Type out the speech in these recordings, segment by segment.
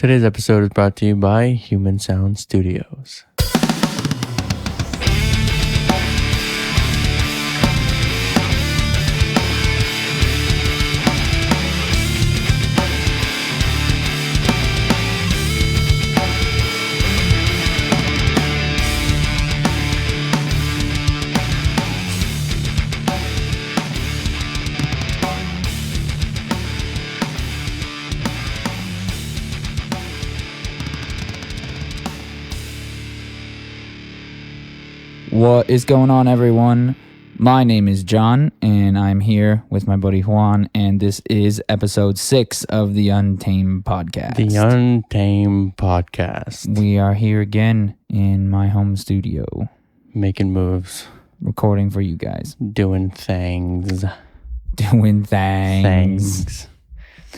Today's episode is brought to you by Human Sound Studios. What is going on, everyone? My name is John, and I'm here with my buddy Juan, and this is episode 6 of the Untamed podcast. The Untamed podcast. We are here again in my home studio, Making moves. recording for you guys. Doing things. Doing things.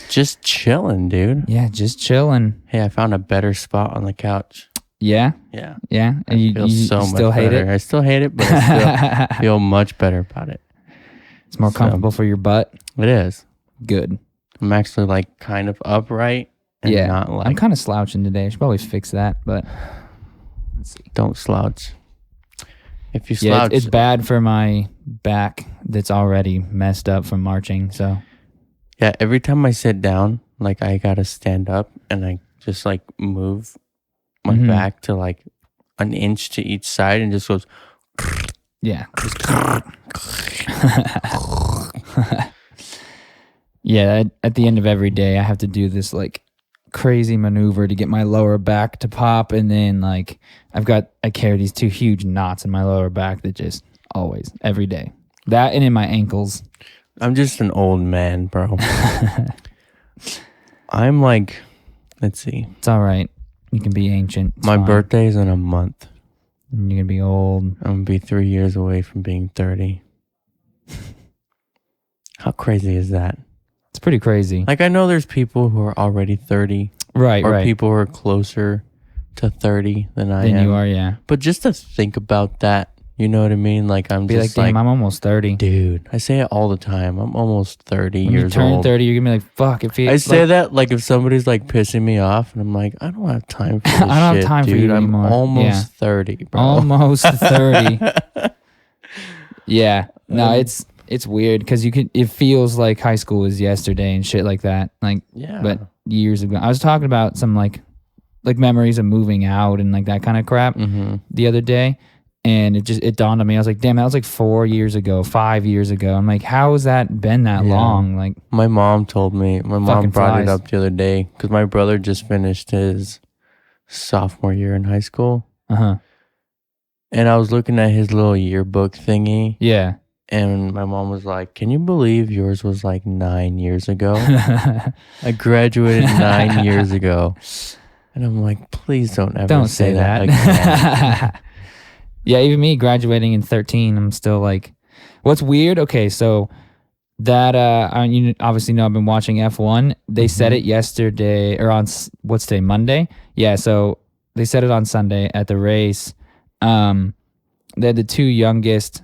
Just chilling, dude. Yeah, just chilling. Hey, I found a better spot on the couch. Yeah? Yeah. Yeah? I feel so much still hate better. it? I still hate it, but I still feel much better about it. It's more comfortable for your butt? It is. Good. I'm actually like kind of upright and Yeah. not like... I'm kind of slouching today. I should probably fix that, but let's see. Don't slouch. If you Yeah, slouch... it's bad for my back that's already messed up from marching, so... Yeah, every time I sit down, like I gotta stand up and I just like move my back to like an inch to each side and just goes. Yeah. Yeah, at the end of every day, I have to do this like crazy maneuver to get my lower back to pop, and then like I carry these 2 huge knots in my lower back that just always, every day. That and in my ankles. I'm just an old man, bro. I'm like, let's see. It's all right. You can be ancient. It's My fine. birthday is in a month. And you're gonna be old. I'm gonna be 3 years away from being 30. How crazy is that? It's pretty crazy. Like I know there's people who are already 30, Right, or right. people who are closer to 30 than I am. Then you are, yeah. But just to think about that, you know what I mean? Like I'm Be just like, damn, I'm almost 30. dude, I say it all the time. I'm almost 30 When years you turn old. 30, you're gonna be like, fuck. It feels. I say that like if somebody's like pissing me off, and I'm like, I don't have time for this I don't have shit, time for dude. you I'm anymore. almost Yeah. 30, bro. Almost 30. Yeah. No, it's weird because it feels like high school was yesterday and shit like that. Like, Yeah. but years ago, I was talking about some like memories of moving out and like that kind of crap the other day, and it dawned on me. I was like, damn, that was like 4 years ago, 5 years ago. I'm like, how has that been that long? Like, My mom told me. My mom Fucking brought it flies. up the other day because my brother just finished his sophomore year in high school, and I was looking at his little yearbook thingy. Yeah. And my mom was like, can you believe yours was like 9 years ago? I graduated 9 years ago. And I'm like, please don't ever Don't say say that that. again. Yeah, even me graduating in 13, I'm still like, what's weird? Okay, so that you obviously know I've been watching F1. They said it yesterday or on what's today, Monday? Yeah, so they said it on Sunday at the race. They had the 2 youngest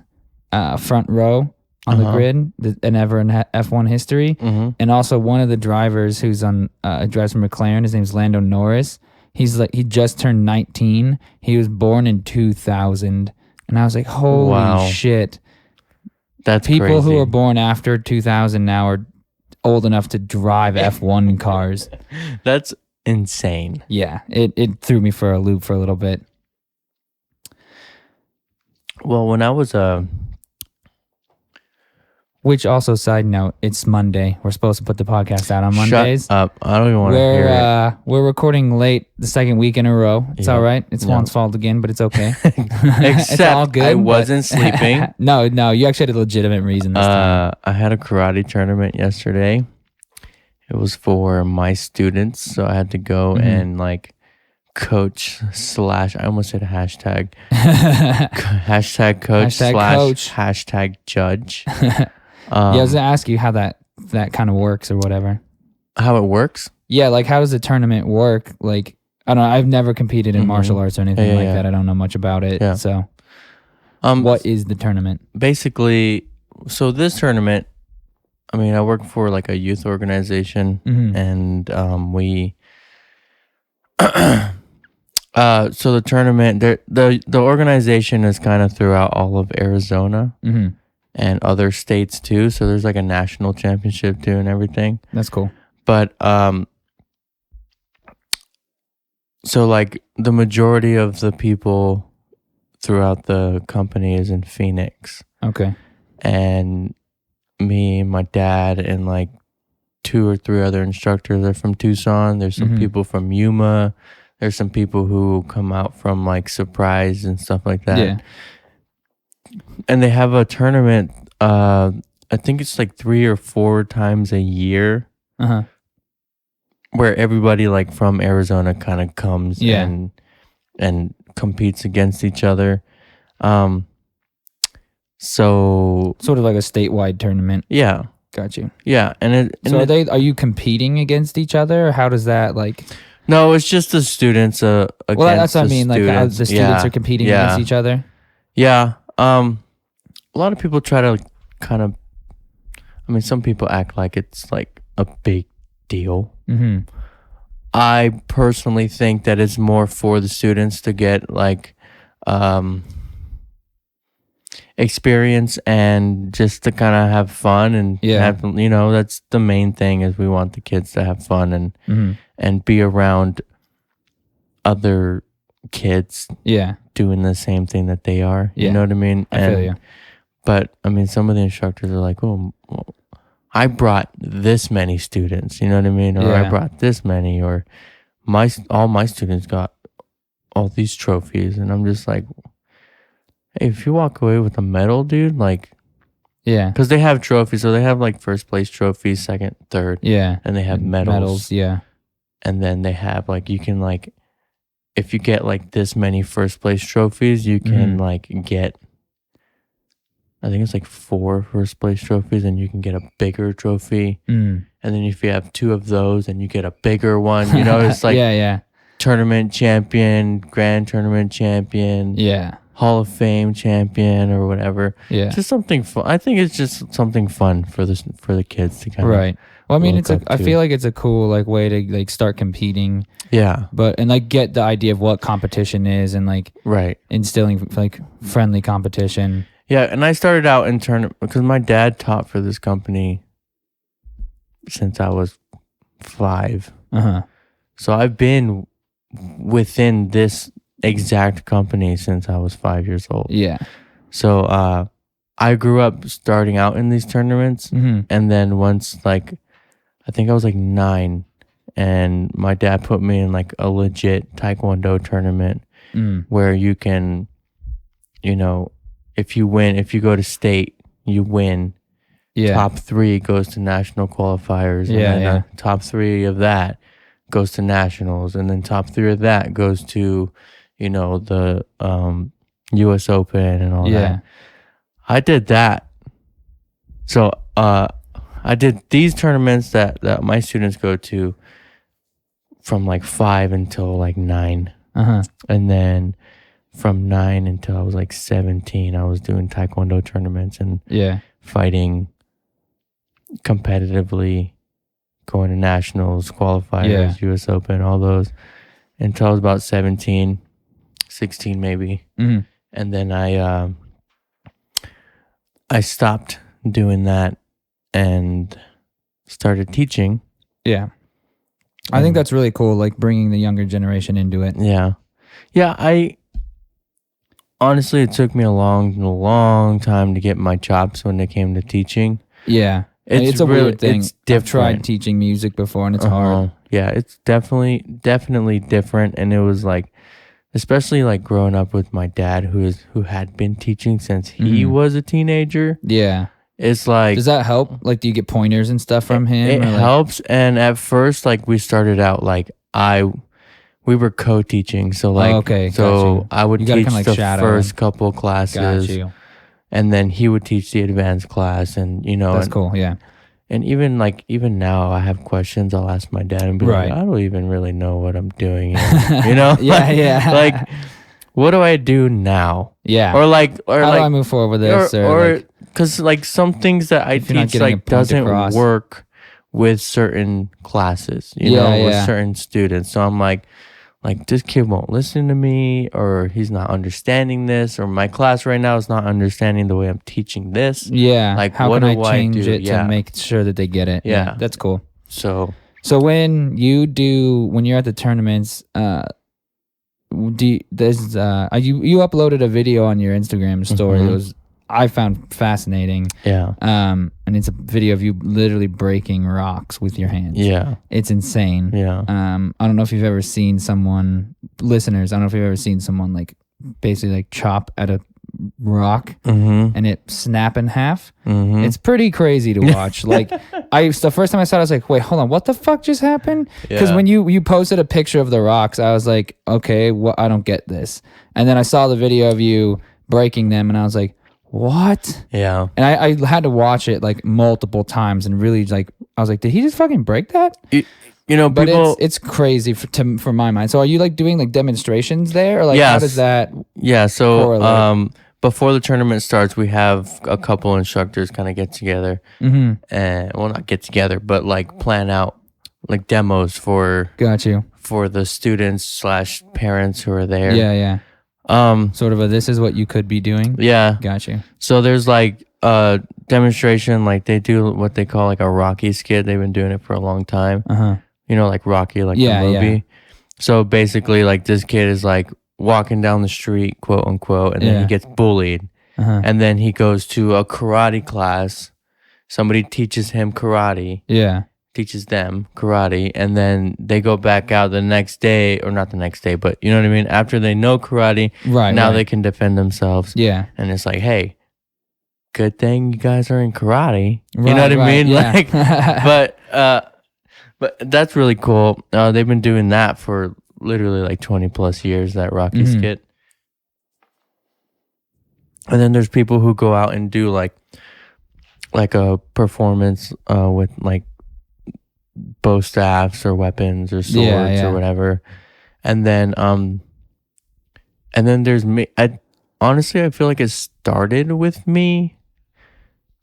front row on the grid and ever in F1 history, and also one of the drivers who's on drives for McLaren. His name's Lando Norris. He just turned 19. He was born in 2000, and I was like, holy Wow. shit! That's People crazy. who are born after 2000 now are old enough to drive F1 cars. That's insane. Yeah, it threw me for a loop for a little bit. Well, when I was Which also, side note, it's Monday. We're supposed to put the podcast out on Mondays. Shut up. I don't even want to hear it. We're recording late the second week in a row. It's Yeah. all right. It's No. Juan's fault again, but it's okay. Except it's all good, I but- wasn't sleeping. No, you actually had a legitimate reason this time. I had a karate tournament yesterday. It was for my students, so I had to go and like coach / I almost said hashtag hashtag coach Hashtag / coach. hashtag judge. Yeah, I was gonna ask you how that kind of works or whatever. How it works? Yeah, like how does the tournament work? Like I don't know. I've never competed in martial arts or anything Yeah, like yeah. that. I don't know much about it. Yeah. So, what is the tournament? Basically, so this tournament, I mean, I work for like a youth organization, Mhm. and we So the tournament, the organization is kind of throughout all of Arizona Mm-hmm. and other states too. So there's like a national championship too and everything. That's cool. But so like the majority of the people throughout the company is in Phoenix, Okay. and me, my dad, and like 2 or 3 other instructors are from Tucson. There's some Mhm. people from Yuma. There's some people who come out from like Surprise and stuff like that. Yeah. And they have a tournament. I think it's like 3 or 4 times a year Uh-huh. where everybody like from Arizona kind of comes Yeah. and competes against each other. So Sort of like a statewide tournament. yeah, Got you. yeah, and So are you competing against each other, or how does that like? no, it's just the students. Against Well, that's what I the mean. Like how the students are competing against each other. Yeah. A lot of people try to kind of. I mean, some people act like it's like a big deal. Mm-hmm. I personally think that it's more for the students to get like experience and just to kind of have fun and have, that's the main thing is we want the kids to have fun and be around other kids doing the same thing that they are. You know what I mean? I feel you. But I mean, some of the instructors are like, oh, well, I brought this many students, you know what I mean? Or I brought this many, or all my students got all these trophies. And I'm just like, hey, if you walk away with a medal, dude, like, because they have trophies. So they have like first place trophies, second, third. Yeah. And they have medals. Yeah. And then they have like, you can like, if you get like this many first place trophies, you can like get, I think it's like 4 first place trophies, and you can get a bigger trophy. And then if you have 2 of those, then you get a bigger one. You know, it's like tournament champion, grand tournament champion, Hall of Fame champion, or whatever. Yeah, just something fun. I think it's just something fun for the kids to kind of Well, I mean, I feel like it's a cool like way to like start competing. Yeah, and like get the idea of what competition is, and like instilling like friendly competition. Yeah, and I started out in tournament because my dad taught for this company since I was 5. So I've been within this exact company since I was 5 years old. Yeah. So I grew up starting out in these tournaments, and then once like I think I was like 9, and my dad put me in like a legit Taekwondo tournament where you can, if you go to state, you win. Top 3 goes to national qualifiers. And then top 3 of that goes to nationals. And then top 3 of that goes to, the US Open and all that. I did that. So I did these tournaments that my students go to from like 5 until like 9. And then from 9 until I was like 17, I was doing Taekwondo tournaments and fighting competitively, going to nationals, qualifiers, US Open, all those, until I was about 17, 16 maybe. And then I stopped doing that and started teaching. I think that's really cool, like bringing the younger generation into it. I honestly, it took me a long time to get my chops when it came to teaching. It's a weird thing. I've tried teaching music before, and it's hard. Yeah, it's definitely different. And it was like, especially like growing up with my dad, who had been teaching since he was a teenager. It's like, does that help? Like, do you get pointers and stuff from him? It helps. And at first, like, we started out like we were co-teaching, so like, I would teach the first couple classes, and then he would teach the advanced class, and that's cool. And even now, I have questions. I'll ask my dad and be like, I don't even really know what I'm doing, like, what do I do now? Or how do I move forward with this? Or because like some things that I teach like doesn't work with certain classes, with certain students. So I'm like, like this kid won't listen to me, or he's not understanding this, or my class right now is not understanding the way I'm teaching this. Yeah. Like, how what can I do change do? it to make sure that they get it? Yeah. That's cool. So when you're at the tournaments, you uploaded a video on your Instagram story that I found fascinating. Yeah. And it's a video of you literally breaking rocks with your hands. Yeah. It's insane. Yeah. I don't know if you've ever seen someone, listeners, I don't know if you've ever seen someone like basically like chop at a rock and it snap in half. It's pretty crazy to watch. Like the first time I saw it, I was like, wait, hold on, what the fuck just happened? Because when you posted a picture of the rocks, I was like, okay, I don't get this. And then I saw the video of you breaking them and I was like, what? Yeah. And I had to watch it like multiple times and really like, I was like, did he just fucking break that? You know, But people, it's crazy for my mind. So are you like doing like demonstrations there, or like Yes. how does that? Yeah. So correlate? before the tournament starts, we have a couple instructors kind of get together, and not get together, but like plan out like demos for Got you. for the students / parents who are there. Yeah. Sort of this is what you could be doing. Yeah. Got you. So there's like a demonstration, like they do what they call like a Rocky skit. They've been doing it for a long time. You know, like Rocky, like the movie. Yeah. So basically, like this kid is like walking down the street, quote unquote, and then he gets bullied. And then he goes to a karate class. Somebody teaches him karate. Yeah. Teaches them karate. And then they go back out the next day, or not the next day, but you know what I mean? After they know karate, now they can defend themselves. Yeah. And it's like, hey, good thing you guys are in karate. You know what I mean? Yeah. Like, but that's really cool. They've been doing that for literally like 20 plus years, that Rocky skit. And then there's people who go out and do like a performance with like bow staffs or weapons or swords or whatever. And then there's me. Honestly, I feel like it started with me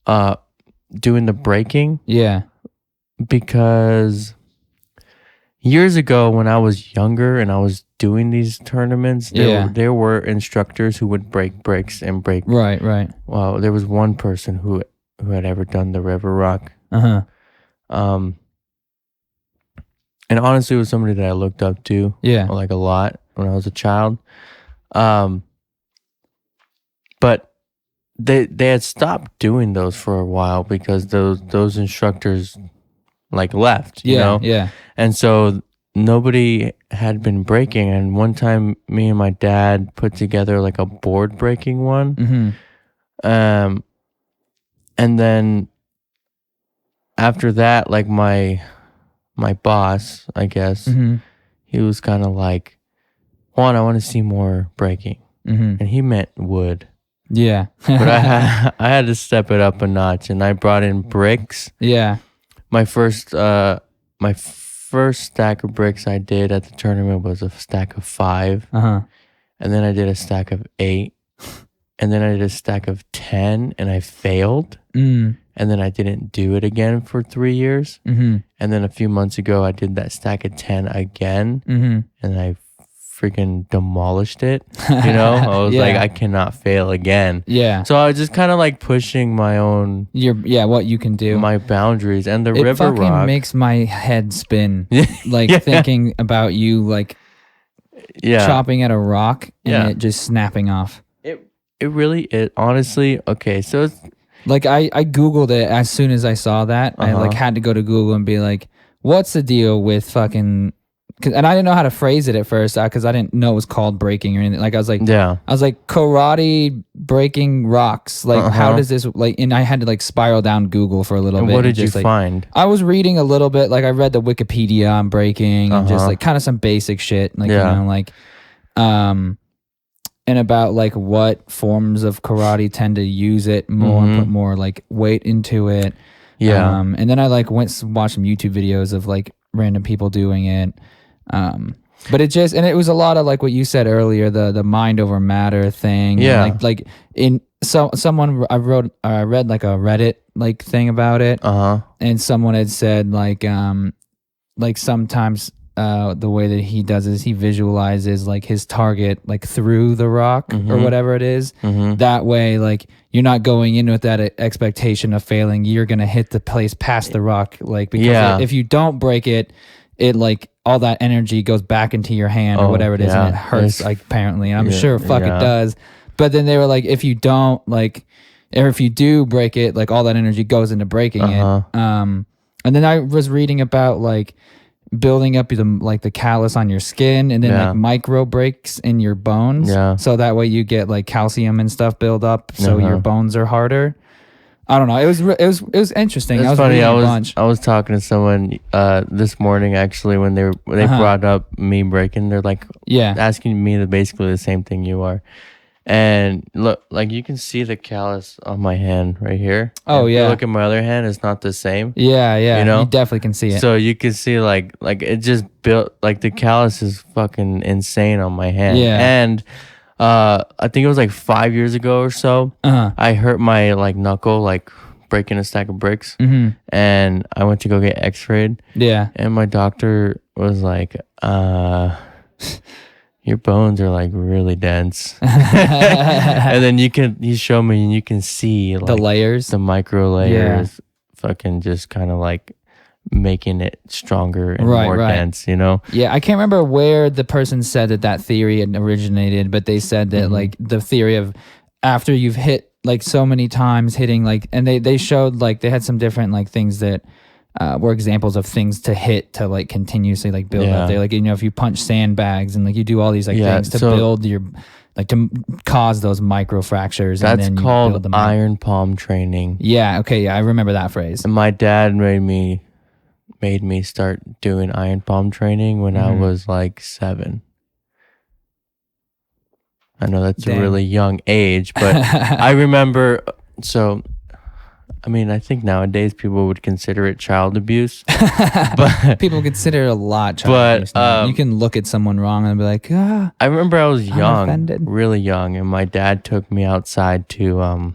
doing the breaking. Yeah. Because years ago when I was younger and I was doing these tournaments, there were instructors who would break bricks and break. Right. Well, there was one person who had ever done the river rock. And honestly, it was somebody that I looked up to. Yeah. Like a lot when I was a child. But they had stopped doing those for a while because those instructors like left, you know? Yeah. And so nobody had been breaking. And one time me and my dad put together like a board breaking one. And then after that, like my boss, I guess, he was kind of like, Juan, I want to see more breaking. And he meant wood. Yeah. But I had to step it up a notch, and I brought in bricks. Yeah. My first stack of bricks I did at the tournament was a stack of 5. And then I did a stack of 8. And then I did a stack of 10, and I failed. And then I didn't do it again for 3 years. And then a few months ago, I did that stack of 10 again. And I freaking demolished it. You know, I was like, I cannot fail again. Yeah. So I was just kind of like pushing my own, what you can do, my boundaries. And the it river fucking rock makes my head spin. Like thinking about you like chopping at a rock and it just snapping off. It honestly, okay, so it's like I Googled it as soon as I saw that. I like had to go to Google and be like, what's the deal with fucking, and I didn't know how to phrase it at first because I didn't know it was called breaking or anything. Like I was like karate breaking rocks. Like how does this like? And I had to like spiral down Google for a little bit. What did you just, find? I was reading a little bit. Like I read the Wikipedia on breaking and just like kind of some basic shit. Like you know like and about like what forms of karate tend to use it more and put more like weight into it. Yeah. And then I like watched some YouTube videos of like random people doing it. But it just, and it was a lot of like what you said earlier, the mind over matter thing. Yeah. Like in someone I read like a Reddit like thing about it. And someone had said like sometimes the way that he does is he visualizes like his target like through the rock or whatever it is. That way, like you're not going in with that expectation of failing. You're gonna hit the place past the rock, like because if you don't break it, it like all that energy goes back into your hand or whatever it is, and it hurts. Like apparently, and I'm sure it does. But then they were like, if you don't like, or if you do break it, like all that energy goes into breaking it. And then I was reading about like building up the callus on your skin, and then like micro breaks in your bones. So that way you get like calcium and stuff build up, so your bones are harder. I don't know. It was interesting. It's funny. I was talking to someone this morning actually when they brought up me breaking. They're like asking me basically the same thing you are. And look, like you can see the callus on my hand right here. Oh, if you look at my other hand, it's not the same. Yeah. You know, you definitely can see it. So you can see like it just built, like the callus is fucking insane on my hand. Yeah. And I think it was like 5 years ago or so. I hurt my like knuckle, like breaking a stack of bricks. And I went to go get x-rayed. Yeah. And my doctor was like, your bones are like really dense. And then he showed me and you can see like the layers, the micro layers fucking just kind of like making it stronger and more dense, you know? Yeah, I can't remember where the person said that theory had originated, but they said that like the theory of after you've hit like so many times hitting like, and they showed like they had some different like things that were examples of things to hit to like continuously like build up there. Like, you know, if you punch sandbags and like you do all these like things to build your, like to cause those micro fractures. That's and then called build them iron palm training. Yeah. Okay. Yeah. I remember that phrase. And my dad made me start doing iron palm training when I was like 7. I know that's a really young age, but I remember, so I mean, I think nowadays people would consider it child abuse, but people consider it a lot child abuse. You can look at someone wrong and be like, I remember I was young, really young, and my dad took me outside to,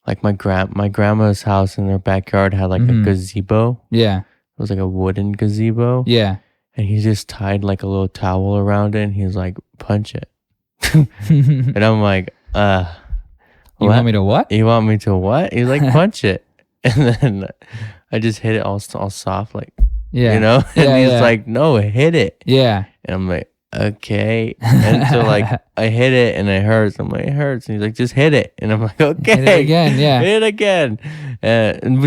like my grandma's house in their backyard had like a gazebo. Yeah. It was like a wooden gazebo. Yeah. And he just tied like a little towel around it and he was like, punch it. And I'm like, you want me to what? You want me to what? He's like, punch it. And then I just hit it all soft, like, you know? And he's like, no, hit it. Yeah. And I'm like, okay. And so like I hit it and it hurts. I'm like, it hurts. And he's like, just hit it. And I'm like, okay. Hit it again, yeah. Hit it again. And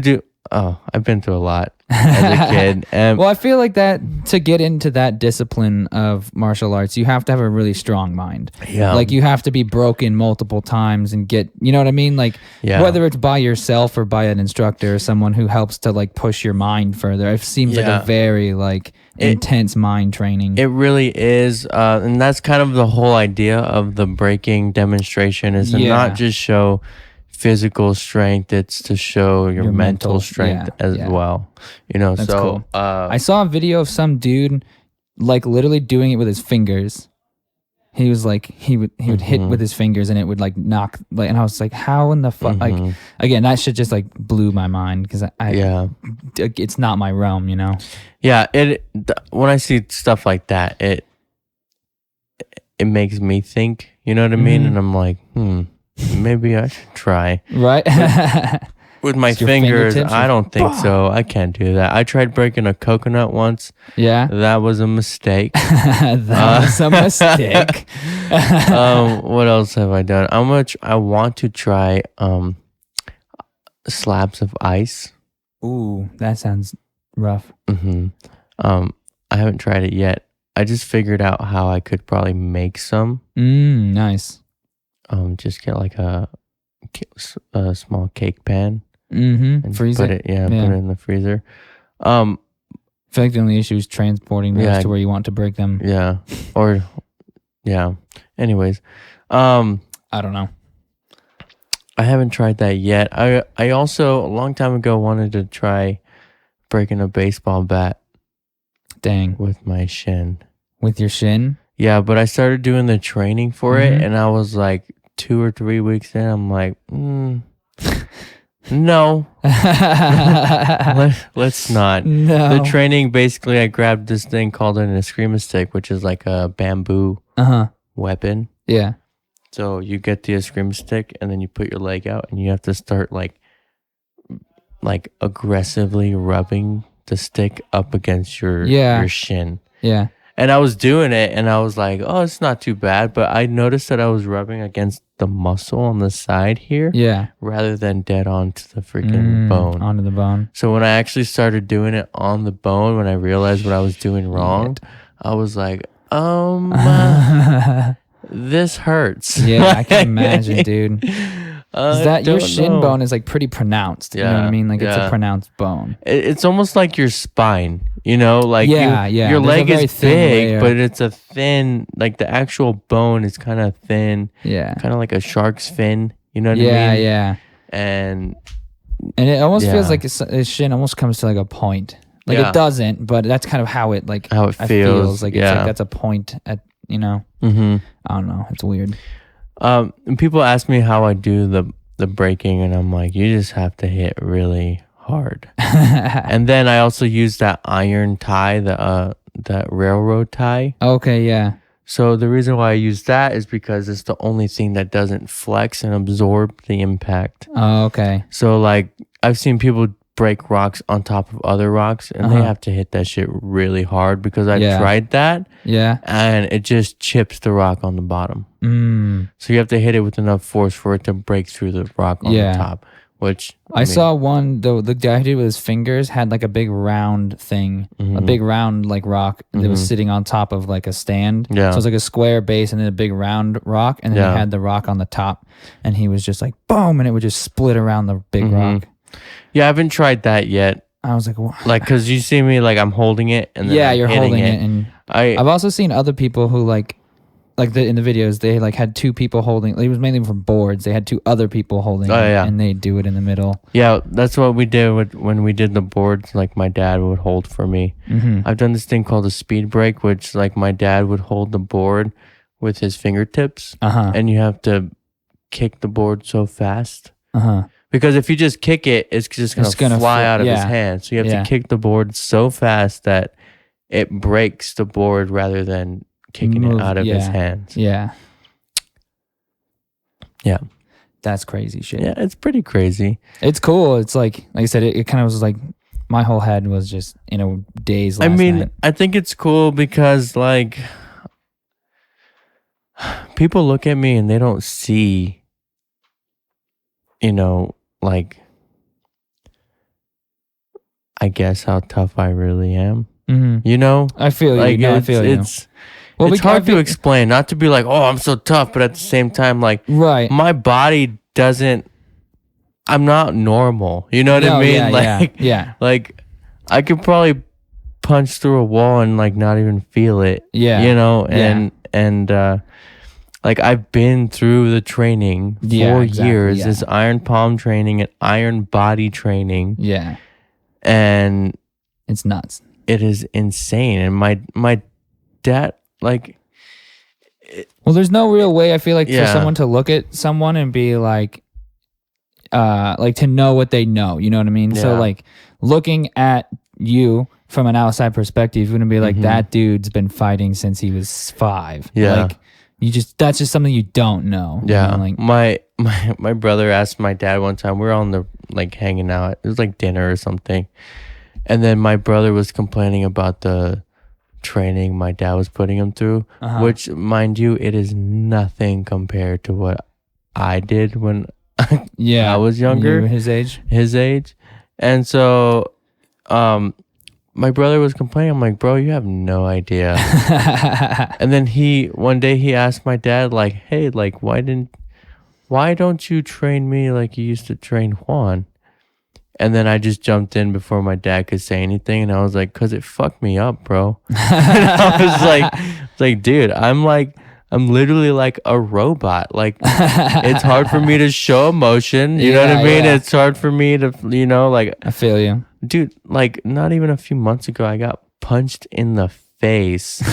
I've been through a lot as a kid. Well, I feel like that to get into that discipline of martial arts, you have to have a really strong mind. Yeah. Like you have to be broken multiple times and get, you know what I mean? Like whether it's by yourself or by an instructor or someone who helps to like push your mind further. It seems like a very like intense mind training. It really is. And that's kind of the whole idea of the breaking demonstration is to not just show physical strength, it's to show your mental strength as well, you know. That's cool. I saw a video of some dude like literally doing it with his fingers. He was like he would hit with his fingers and it would like knock like, and I was like, how in the fuck? Like again, that shit just like blew my mind because it's not my realm, you know. When I see stuff like that, it makes me think, you know what I mean? And I'm like, maybe I should try. Right? With my fingers, I don't think so. I can't do that. I tried breaking a coconut once. Yeah. That was a mistake. That was a mistake. What else have I done? I want to try slabs of ice. Ooh, that sounds rough. I haven't tried it yet. I just figured out how I could probably make some. Nice. Just get like a small cake pan and freeze it. Put it in the freezer. I feel like the only issue is transporting those to where you want to break them. Yeah. Anyways, I don't know. I haven't tried that yet. I also a long time ago wanted to try breaking a baseball bat. Dang. With my shin. With your shin? Yeah, but I started doing the training for it, and I was like 2 or 3 weeks in. I'm like, No. Let's not. No. The training, basically, I grabbed this thing called an eskrima stick, which is like a bamboo weapon. Yeah. So you get the eskrima stick, and then you put your leg out, and you have to start like aggressively rubbing the stick up against your shin. Yeah. And I was doing it, and I was like, oh, it's not too bad. But I noticed that I was rubbing against the muscle on the side here. Yeah. Rather than dead onto the freaking bone. Onto the bone. So when I actually started doing it on the bone, when I realized what I was doing wrong, I was like, this hurts. Yeah, I can imagine, dude. Is that your shin bone is like pretty pronounced? You know what I mean? Like it's a pronounced bone. It's almost like your spine, you know? Like your There's leg is big, layer. but it's a thin, like the actual bone is kind of thin. Yeah. Kind of like a shark's fin, you know what I mean? Yeah. And it almost feels like his shin almost comes to like a point. Like it doesn't, but that's kind of how it feels. Like it's like that's a point at, you know? Mm-hmm. I don't know. It's weird. And people ask me how I do the breaking, and I'm like, you just have to hit really hard. And then I also use that iron tie, that railroad tie. Okay, yeah. So the reason why I use that is because it's the only thing that doesn't flex and absorb the impact. Oh, okay. So like I've seen people break rocks on top of other rocks, and they have to hit that shit really hard, because I tried that. Yeah. And it just chips the rock on the bottom. So you have to hit it with enough force for it to break through the rock on the top. Which I saw one, the guy who did with his fingers had like a big round thing, a big round like rock that was sitting on top of like a stand. Yeah. So it was like a square base and then a big round rock, and then he had the rock on the top, and he was just like boom, and it would just split around the big rock. Yeah, I haven't tried that yet. I was like, what? Like, cause you see me like I'm holding it, and then I'm you're hitting holding it, and I've also seen other people who in the videos they like had two people holding. It was mainly from boards. They had two other people holding it, and they do it in the middle. Yeah, that's what we did when we did the boards. Like my dad would hold for me. I've done this thing called a speed break, which like my dad would hold the board with his fingertips, and you have to kick the board so fast. Because if you just kick it, it's just gonna fly out of his hand. So you have to kick the board so fast that it breaks the board rather than kicking it out of his hands. Yeah. Yeah. That's crazy shit. Yeah, it's pretty crazy. It's cool. It's like I said, it kind of was like my whole head was just in a daze last night. I think it's cool because like people look at me and they don't see, like, I guess how tough I really am. I feel like, you. No, I feel you. It's hard to explain, not to be like, oh, I'm so tough, but at the same time, like, my body doesn't, I'm not normal. You know what I mean? Like, I could probably punch through a wall and like not even feel it. Yeah. And like I've been through the training for years. Yeah. It's iron palm training and iron body training. Yeah. And it's nuts. It is insane. And my dad, like, well, there's no real way I feel like for someone to look at someone and be like to know what they know. You know what I mean? Yeah. So like looking at you from an outside perspective, you're gonna be like, that dude's been fighting since he was 5. Yeah. Like that's just something you don't know. Yeah. You know, like my brother asked my dad one time, we were on the like hanging out. It was like dinner or something. And then my brother was complaining about the training my dad was putting him through, which, mind you, it is nothing compared to what I did when I was younger. You were his age. And so my brother was complaining. I'm like, bro, you have no idea. And then one day he asked my dad, like, hey, like, why don't you train me like you used to train Juan? And then I just jumped in before my dad could say anything, and I was like, "Cause it fucked me up, bro." And I was like, "Dude, I'm literally like a robot. Like, it's hard for me to show emotion. You know what I mean? Yeah. It's hard for me to, like." I feel you, dude. Like, not even a few months ago, I got punched in the face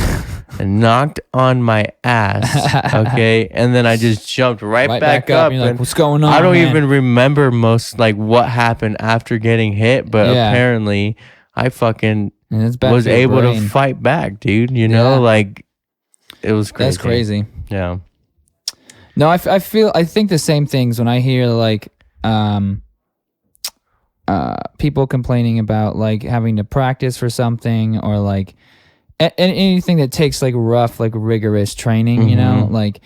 and knocked on my ass. Okay. And then I just jumped right back up. And you're like, what's going on? I don't man? even remember most like what happened after getting hit, but apparently I fucking was able to fight back, dude. You know, like it was crazy. That's crazy. Yeah. No, I think the same things when I hear like people complaining about like having to practice for something or like anything that takes like rough, like rigorous training, you know, like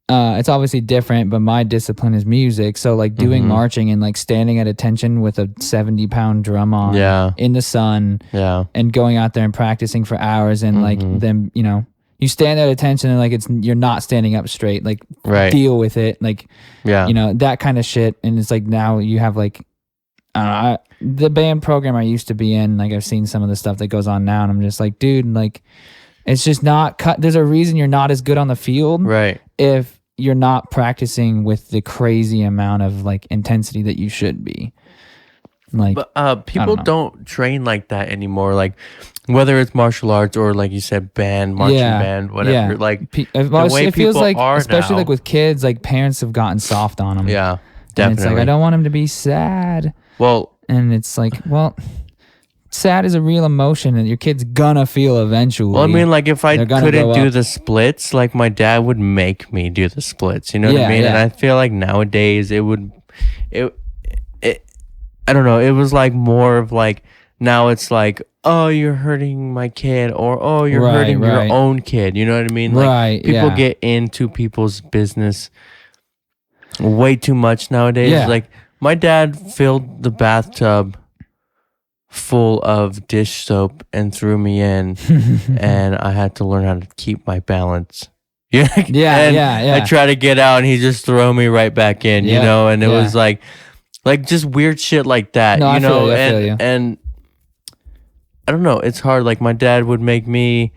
it's obviously different, but my discipline is music. So like doing marching and like standing at attention with a 70-pound drum on in the sun and going out there and practicing for hours and like then, you know, you stand at attention and like you're not standing up straight, like deal with it. Like, you know, that kind of shit. And it's like, now you have like, the band program I used to be in, like I've seen some of the stuff that goes on now and I'm just like, dude, like it's just not cut. There's a reason you're not as good on the field. Right. If you're not practicing with the crazy amount of like intensity that you should be. Like, but people don't train like that anymore. Like whether it's martial arts or like you said, marching band, whatever. Like the way it feels people like, are especially now, like with kids, like parents have gotten soft on them. Yeah, definitely. And it's like, I don't want him to be sad. Well, and it's like, well, sad is a real emotion and your kid's gonna feel eventually. Well, I mean, like if I couldn't do the splits, like my dad would make me do the splits. You know what I mean? And I feel like nowadays it I don't know. It was like more of like, now it's like, oh, you're hurting my kid, or oh, you're hurting your own kid. You know what I mean? Like people get into people's business way too much nowadays. Yeah. Like my dad filled the bathtub full of dish soap and threw me in, and I had to learn how to keep my balance. Yeah. I try to get out, and he just throw me right back in. You know, and it was like just weird shit like that. No, you know, I feel you. And I don't know. It's hard. Like my dad would make me.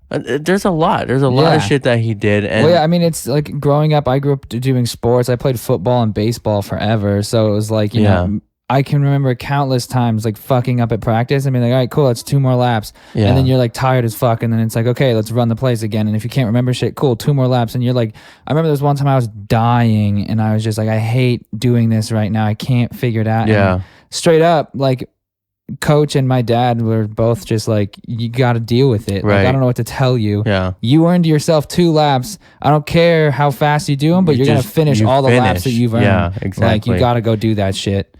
There's a lot of shit that he did. And well, yeah, I mean, it's like growing up. I grew up doing sports. I played football and baseball forever, so it was like you know. I can remember countless times like fucking up at practice and being like, all right, cool, that's 2 more laps. Yeah. And then you're like tired as fuck. And then it's like, okay, let's run the plays again. And if you can't remember shit, cool, 2 more laps. And you're like, I remember there was one time I was dying and I was just like, I hate doing this right now. I can't figure it out. Yeah. And straight up, like coach and my dad were both just like, you got to deal with it. Right. Like, I don't know what to tell you. Yeah. You earned yourself 2 laps. I don't care how fast you do them, but you're going to finish all the laps that you've earned. Yeah, exactly. Like you got to go do that shit.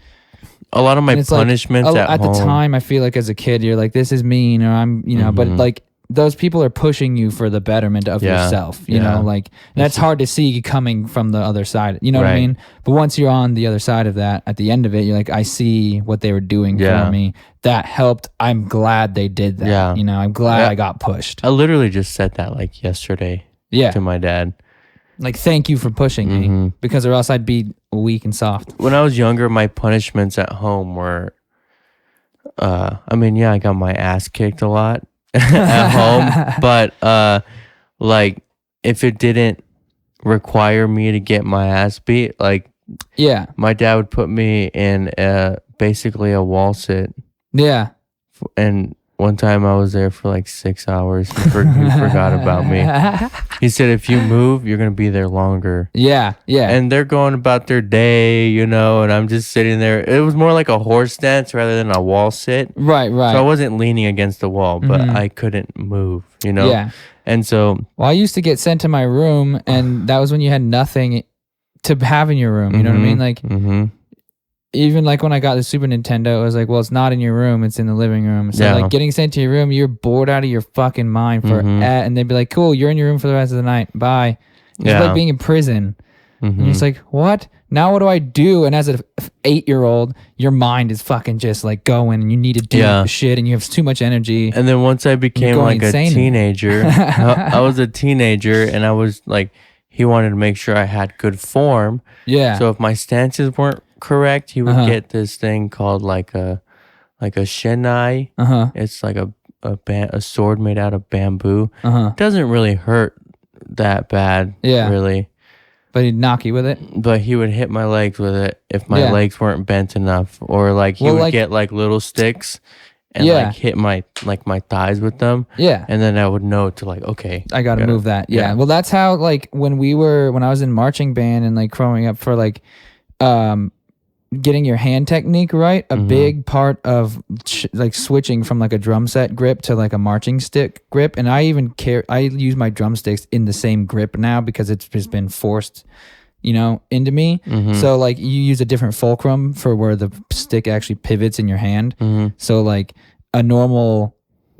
A lot of my punishments like, at home. the time, I feel like as a kid, you're like, this is mean, or I'm, you know, but like those people are pushing you for the betterment of yourself, you know, like that's hard to see coming from the other side, you know what I mean? But once you're on the other side of that, at the end of it, you're like, I see what they were doing for me. That helped. I'm glad they did that. Yeah. You know, I'm glad I got pushed. I literally just said that like yesterday to my dad. Like, thank you for pushing me, because or else I'd be weak and soft. When I was younger, my punishments at home were, I mean, yeah, I got my ass kicked a lot at home, but like if it didn't require me to get my ass beat, like my dad would put me in basically a wall sit. Yeah. And one time I was there for like 6 hours. He forgot about me. He said, if you move, you're going to be there longer. Yeah, yeah. And they're going about their day, you know, and I'm just sitting there. It was more like a horse stance rather than a wall sit. Right, right. So I wasn't leaning against the wall, but I couldn't move, you know? Yeah. And so... Well, I used to get sent to my room, and that was when you had nothing to have in your room. You know what I mean? Like... Even like when I got the Super Nintendo, it was like, well, it's not in your room, it's in the living room. So like getting sent to your room, you're bored out of your fucking mind for and they'd be like, cool, you're in your room for the rest of the night. Bye. It's like being in prison. And it's like, what? Now what do I do? And as an 8-year-old, your mind is fucking just like going and you need to do shit and you have too much energy. And then once I became like a teenager, I was a teenager and I was like, he wanted to make sure I had good form. Yeah. So if my stances weren't correct, he would get this thing called like a shenai. It's like a sword made out of bamboo. It doesn't really hurt that bad, really. But he'd knock you with it. But he would hit my legs with it if my legs weren't bent enough, or like he would get like little sticks and Yeah. like hit my thighs with them. Yeah. And then I would know to like, okay, I gotta move that. Yeah. Well, that's how like when I was in marching band and like growing up for like getting your hand technique right, a big part of like switching from like a drum set grip to like a marching stick grip. And I use my drumsticks in the same grip now because it's just been forced, into me. So like you use a different fulcrum for where the stick actually pivots in your hand. So like a normal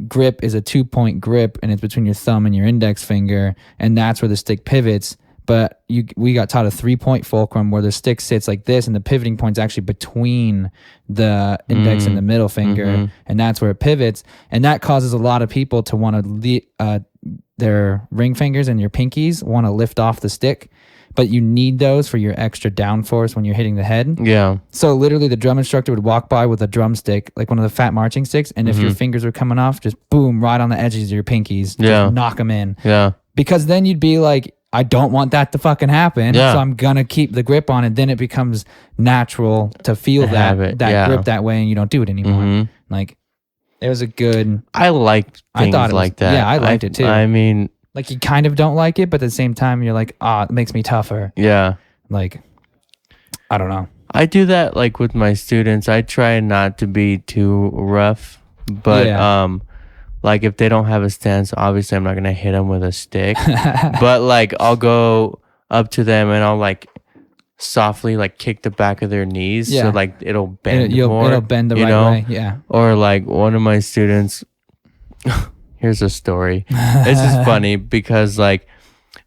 grip is a 2-point grip and it's between your thumb and your index finger, and that's where the stick pivots. But we got taught a 3-point fulcrum where the stick sits like this and the pivoting point's actually between the index and the middle finger, and that's where it pivots. And that causes a lot of people to want to their ring fingers and your pinkies want to lift off the stick, but you need those for your extra downforce when you're hitting the head. Yeah. So literally the drum instructor would walk by with a drumstick, like one of the fat marching sticks, and if your fingers were coming off, just boom, right on the edges of your pinkies, just knock them in. Yeah. Because then you'd be like, I don't want that to fucking happen, so I'm gonna keep the grip on it. Then it becomes natural to feel that grip that way, and you don't do it anymore. Like, it was a good. I liked things like that. Yeah, I liked it too. I mean, like you kind of don't like it, but at the same time, you're like, it makes me tougher. Yeah. Like, I don't know. I do that like with my students. I try not to be too rough, but like if they don't have a stance, obviously I'm not gonna hit them with a stick. But like I'll go up to them and I'll like softly like kick the back of their knees, so like it'll bend more. It'll bend the right way. Yeah. Or like one of my students. Here's a story. This is funny because like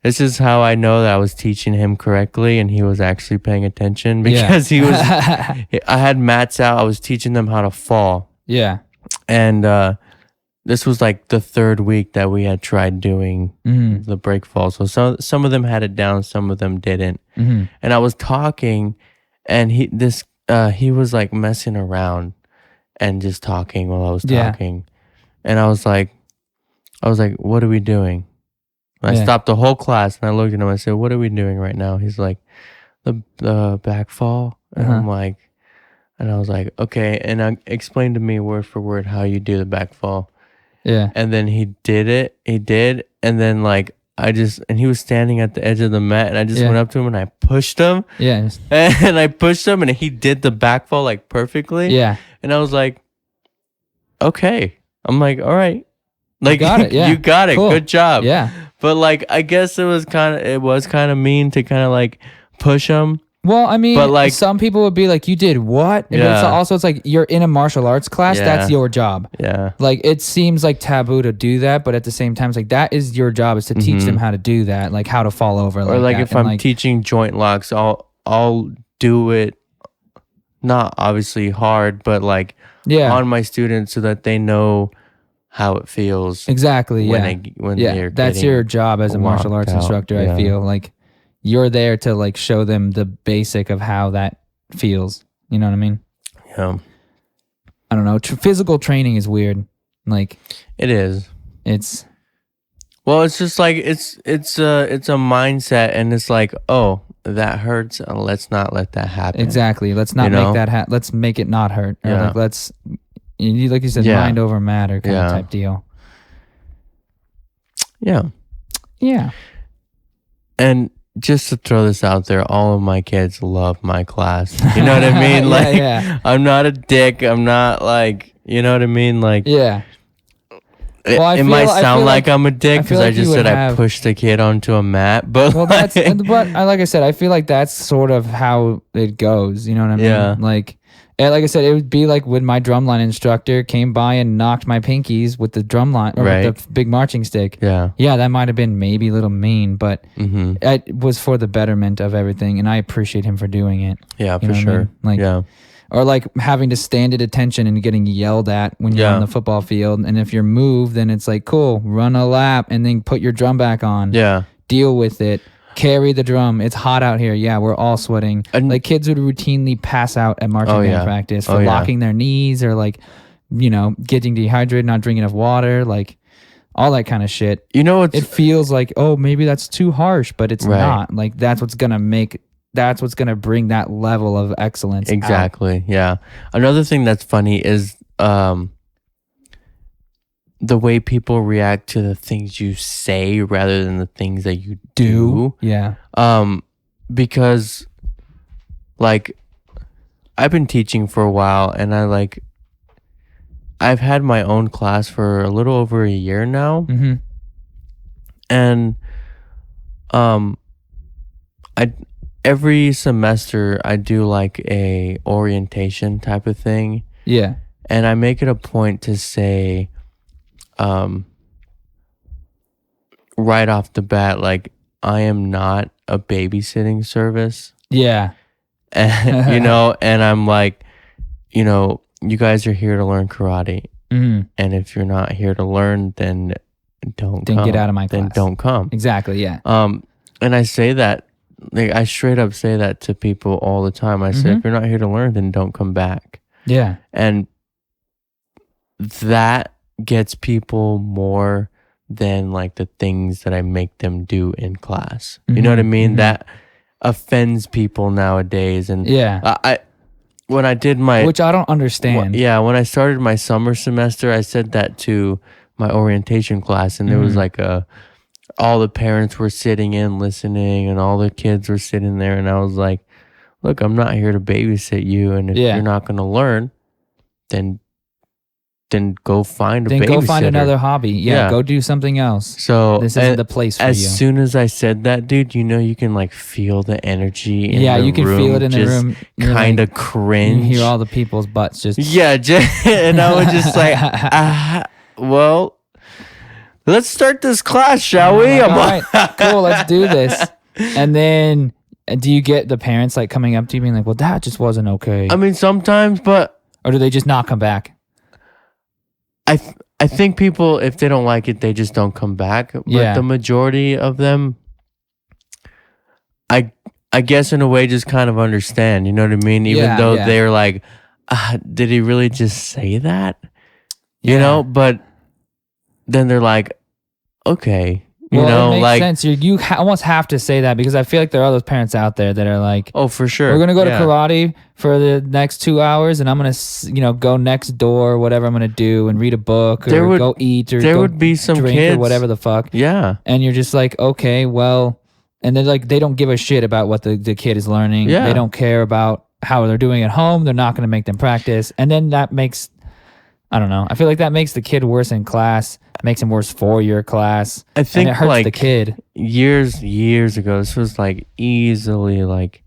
this is how I know that I was teaching him correctly and he was actually paying attention, because he was. I had mats out. I was teaching them how to fall. Yeah. And this was like the third week that we had tried doing the break fall. So some of them had it down, some of them didn't. And I was talking, and he was like messing around and just talking while I was talking. And I was like, what are we doing? And I stopped the whole class and I looked at him. I said, what are we doing right now? He's like, the back fall. And I'm like, and I was like, okay. And I explained to me word for word how you do the back fall. Yeah. And then he did it. He did. And then like, and he was standing at the edge of the mat, and I just went up to him and I pushed him. Yeah. And I pushed him and he did the back fall like perfectly. Yeah. And I was like, okay. I'm like, all right. Like, you got it. Yeah. You got it. Cool. Good job. Yeah. But like, I guess it was kind of mean to kind of like push him. Well, I mean, but like, some people would be like, you did what? But it's like, you're in a martial arts class. Yeah. That's your job. Yeah. Like, it seems like taboo to do that, but at the same time, it's like, that is your job, is to teach them how to do that, like how to fall over. Or like if I'm teaching joint locks, I'll do it, not obviously hard, but like on my students so that they know how it feels. Exactly. When that's your job as a martial arts instructor. I feel like you're there to like show them the basic of how that feels. You know what I mean? Yeah. I don't know. Physical training is weird. Like, it is. It's just like it's a mindset, and it's like, oh, that hurts. Let's not let that happen. Exactly. Let's not make that let's make it not hurt. Or like, let's, like you said, mind over matter kind of type deal. Yeah. Yeah. And just to throw this out there, all of my kids love my class. You know what I mean? Like, I'm not a dick. I'm not like, you know what I mean? Like, yeah. It might sound like I'm a dick because I just said I pushed a kid onto a mat, but like I said, I feel like that's sort of how it goes. You know what I mean? Yeah. Like I said, it would be like when my drumline instructor came by and knocked my pinkies with the drumline or with the big marching stick. Yeah. Yeah, that might have been maybe a little mean, but it was for the betterment of everything, and I appreciate him for doing it. Yeah, for sure. I mean? Like, or like having to stand at attention and getting yelled at when you're on the football field, and if you're moved, then it's like, cool, run a lap and then put your drum back on. Yeah. Deal with it. Carry the drum. It's hot out here. Yeah, we're all sweating. Like, kids would routinely pass out at marching band practice for locking their knees or like, getting dehydrated, not drinking enough water, like all that kind of shit. It feels like, oh, maybe that's too harsh, but it's not. Like, that's what's gonna bring that level of excellence. Exactly. Out. Yeah. Another thing that's funny is the way people react to the things you say rather than the things that you do. Yeah. Because like I've been teaching for a while, and I've had my own class for a little over a year now. Mm-hmm. And I every semester I do like a orientation type of thing. Yeah. And I make it a point to say right off the bat, like, I am not a babysitting service. Yeah. And and I'm like, you guys are here to learn karate. Mm-hmm. And if you're not here to learn, then don't come. Get out of my class. Then don't come. Exactly. Yeah. And I say that, like, I straight up say that to people all the time. I say, if you're not here to learn, then don't come back. Yeah. And that gets people more than like the things that I make them do in class. You know what I mean? That offends people nowadays. And yeah. When I did my, which I don't understand. When I started my summer semester, I said that to my orientation class, and there was like all the parents were sitting in listening, and all the kids were sitting there, and I was like, look, I'm not here to babysit you, and if you're not going to learn, then go find a babysitter. Go find another hobby. Yeah, go do something else. So this isn't the place for you. As soon as I said that, dude, you can like feel the energy in the room. Yeah, you can feel it in the room. Kind of cringe. You hear all the people's butts just... Yeah, and I was just like, well, let's start this class, shall we? All right, cool, let's do this. And then, do you get the parents like coming up to you being like, well, that just wasn't okay? I mean, sometimes, but... Or do they just not come back? I think people, if they don't like it, they just don't come back. But the majority of them, I guess in a way, just kind of understand. You know what I mean? Even though they're like, did he really just say that? You know? But then they're like, okay. You know, it makes like, sense. You almost have to say that, because I feel like there are those parents out there that are like, oh, for sure, we're gonna go to karate for the next 2 hours, and I'm gonna go next door, whatever I'm gonna do, and read a book, or go eat, or there would be some drink, kids, or whatever the fuck. Yeah, and you're just like, okay, well, and they're like, they don't give a shit about what the kid is learning. Yeah, they don't care about how they're doing at home. They're not gonna make them practice, and then that makes, I don't know, I feel like that makes the kid worse in class. Makes him worse for your class. I think, and it hurts like, the kid. Years ago, this was like easily like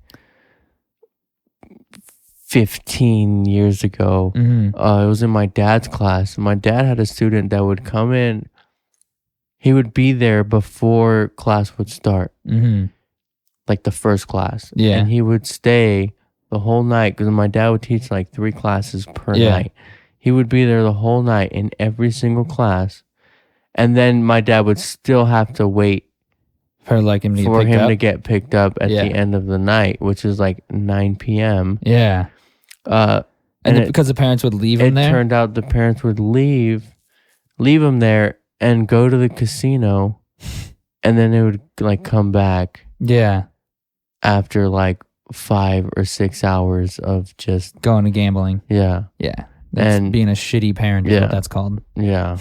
15 years ago. It was in my dad's class. My dad had a student that would come in. He would be there before class would start, like the first class. Yeah, and he would stay the whole night, because my dad would teach like 3 classes per night. He would be there the whole night in every single class. And then my dad would still have to wait for like him to get picked up at the end of the night, which is like 9 p.m. Yeah. Because the parents would leave him there? It turned out the parents would leave him there and go to the casino, and then they would like come back. Yeah. After like 5 or 6 hours of just going to gambling. Yeah. Yeah. That's being a shitty parent is what that's called. Yeah.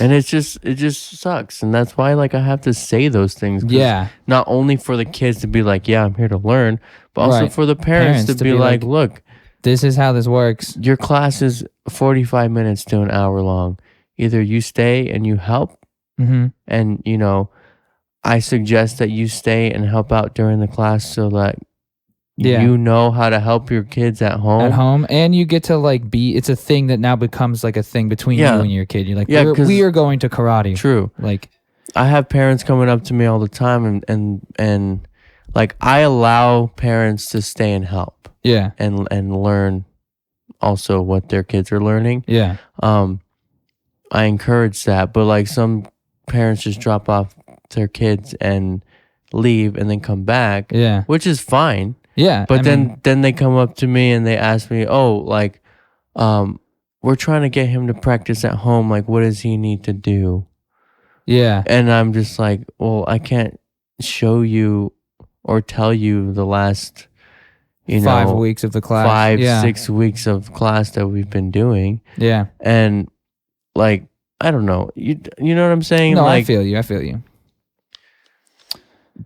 And it just sucks. And that's why like I have to say those things. Yeah. Not only for the kids to be like, yeah, I'm here to learn, but also for the parents to be like, look, this is how this works. Your class is 45 minutes to an hour long. Either you stay and you help, and I suggest that you stay and help out during the class so that you know how to help your kids at home. And you get to like it's a thing that now becomes like a thing between you and your kid. You're like, we are going to karate. True. Like, I have parents coming up to me all the time, and like I allow parents to stay and help. Yeah. And learn also what their kids are learning. Yeah. I encourage that, but like some parents just drop off their kids and leave and then come back. Yeah. Which is fine. Yeah. But then they come up to me and they ask me, oh, like, we're trying to get him to practice at home. Like, what does he need to do? Yeah. And I'm just like, well, I can't show you or tell you the last, 5 weeks of the class. 6 weeks of class that we've been doing. Yeah. And like, I don't know. You know what I'm saying? No, like, I feel you.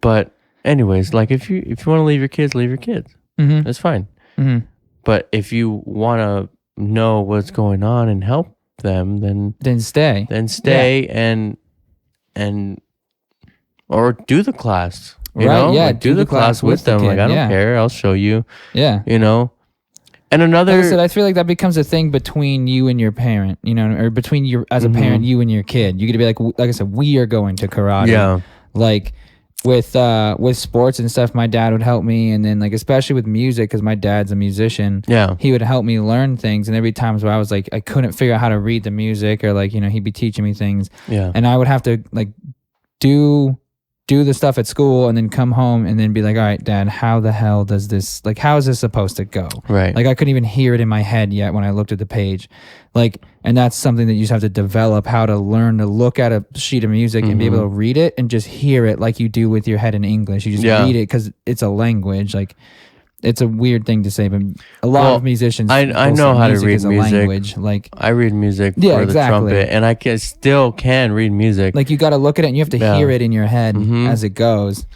But anyways, like if you want to leave your kids, leave your kids. Mm-hmm. That's fine. Mm-hmm. But if you want to know what's going on and help them, then stay. And or do the class. You Right, know? yeah, Like, do the class with the them. kid, Like, I don't yeah. care. I'll show you. Yeah. You know? And another, Like I said, I feel like that becomes a thing between you and your parent, you know, or between you as a parent, you and your kid. You get to be like I said, we are going to karate. yeah. Like with sports and stuff, my dad would help me, and then like especially with music, because my dad's a musician. Yeah. He would help me learn things, and there'd be times where I was like I couldn't figure out how to read the music, or like, you know, he'd be teaching me things, Yeah. and I would have to like do the stuff at school and then come home and then be like, all right, Dad, how the hell does this, like, how is this supposed to go? Right. Like, I couldn't even hear it in my head yet when I looked at the page. Like, and that's something that you just have to develop, how to learn to look at a sheet of music and be able to read it and just hear it like you do with your head in English. You just read it because it's a language. Like, it's a weird thing to say, but a lot of musicians, I know how to read is a music. language. Like, I read music Yeah, for the exactly. trumpet, and I still can read music. like you got to look at it and you have to hear it in your head as it goes.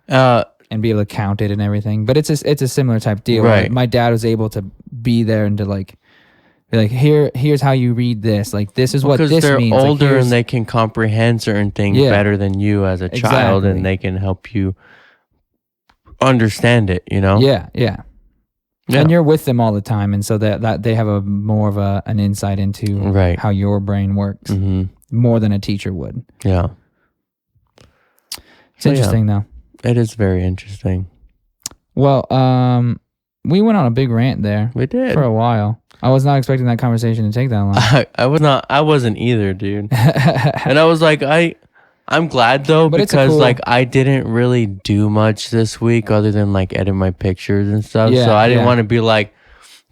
And be able to count it and everything. But it's a similar type deal. Right. Like, my dad was able to be there and to like be like, here's how you read this. Like, this is what this means. Because they're Like, older and they can comprehend certain things better than you as a child, and they can help you understand it, you know? Yeah. And you're with them all the time, and so that they have a more of an insight into how your brain works more than a teacher would. Yeah. It's interesting though. It is very interesting. Well, we went on a big rant there. We did. For a while. I was not expecting that conversation to take that long. I wasn't either, dude. And I was like, I'm glad though, But because like I didn't really do much this week other than like edit my pictures and stuff. So I didn't want to be like,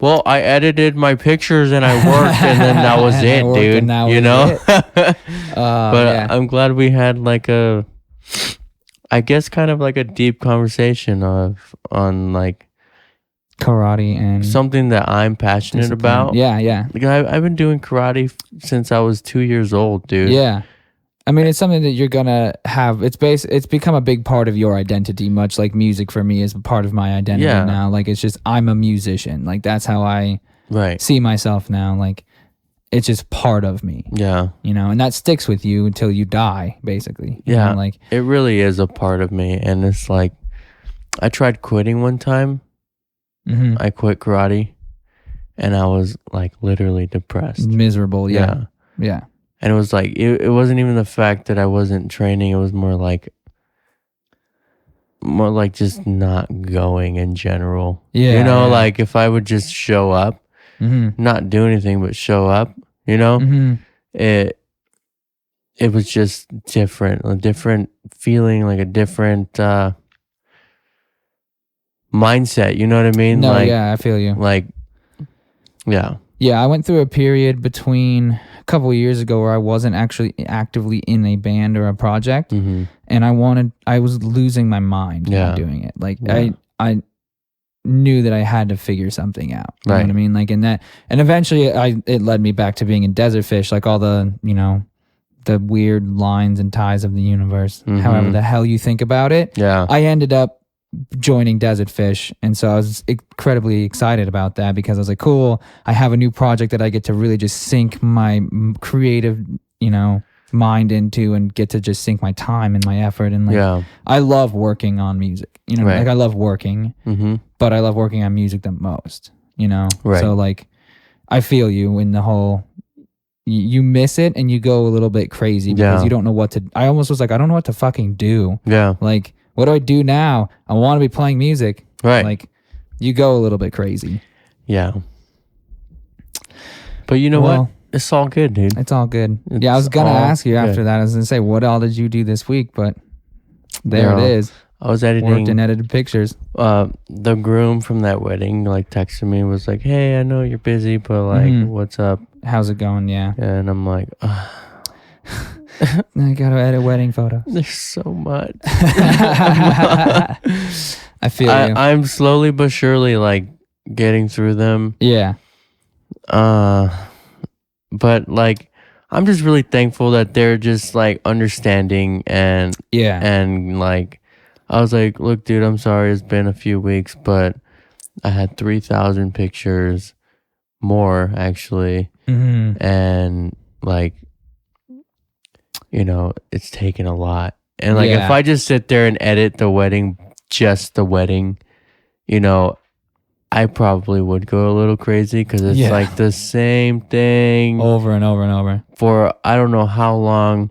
well, I edited my pictures and I worked and then that was it, dude. You know? But I'm glad we had like I guess kind of like a deep conversation on like karate and something that I'm passionate about. Yeah. Like I've been doing karate since I was 2 years old, dude. Yeah. I mean, it's something that you're gonna have. It's become a big part of your identity, much like music for me is a part of my identity now. Like, it's just, I'm a musician. Like, that's how I see myself now. Like, it's just part of me. Yeah. You know, and that sticks with you until you die, basically. You know, like, it really is a part of me. And it's like, I tried quitting one time. I quit karate and I was like literally depressed. Miserable. Yeah. And it was like, it wasn't even the fact that I wasn't training. It was more like just not going in general. Yeah. You know, like if I would just show up, not do anything, but show up, you know, it was just different, a different feeling, like a different mindset. You know what I mean? No, like, I feel you. Like, yeah. Yeah, I went through a period between a couple of years ago where I wasn't actually actively in a band or a project, and I was losing my mind doing it. Like, I knew that I had to figure something out. You know what I mean? Like, and eventually it led me back to being in Desert Fish, like all the, you know, the weird lines and ties of the universe, however the hell you think about it. Yeah. I ended up joining Desert Fish, and so I was incredibly excited about that because I was like, cool, I have a new project that I get to really just sink my creative, you know, mind into and get to just sink my time and my effort. And like, I love working on music, you know, like I love working, but I love working on music the most, you know? So like, I feel you in the whole, you miss it and you go a little bit crazy because you don't know what to, I almost was like, I don't know what to fucking do. Yeah. Like, what do I do now? I want to be playing music. Like, you go a little bit crazy. Yeah. But you know what? It's all good, dude. It's all good. I was going to ask you after that. I was going to say, what all did you do this week? But there it is. I was editing. Worked and edited pictures. The groom from that wedding like texted me and was like, hey, I know you're busy, but like, what's up? How's it going? Yeah. And I'm like, I gotta edit wedding photos. There's so much. I feel you. I'm slowly but surely like getting through them. Yeah. But like I'm just really thankful that they're just like understanding Yeah. and like I was like, look, dude, I'm sorry, it's been a few weeks, but I had 3,000 pictures more actually, and like, you know, it's taken a lot. And like, if I just sit there and edit the wedding, just the wedding, you know, I probably would go a little crazy because it's like the same thing over and over and over for I don't know how long.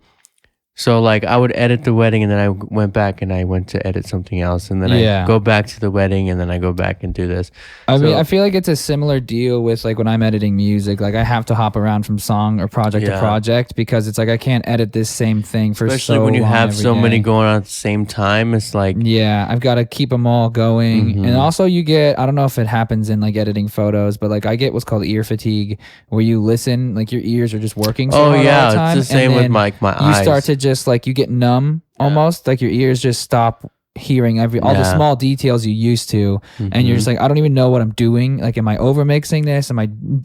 So like I would edit the wedding and then I went back and I went to edit something else and then I go back to the wedding and then I go back and do this. I mean, I feel like it's a similar deal with like when I'm editing music. Like I have to hop around from song or project to project because it's like I can't edit this same thing for especially so when you long have every so day. many going on at the same time. It's like I've got to keep them all going. And also you get, I don't know if it happens in like editing photos, but like I get what's called ear fatigue where you listen, like your ears are just working so hard all the time. It's the same with my eyes. You start to just like, you get numb almost, like your ears just stop hearing all the small details you used to, and you're just like, I don't even know what I'm doing. Like, am I over mixing this?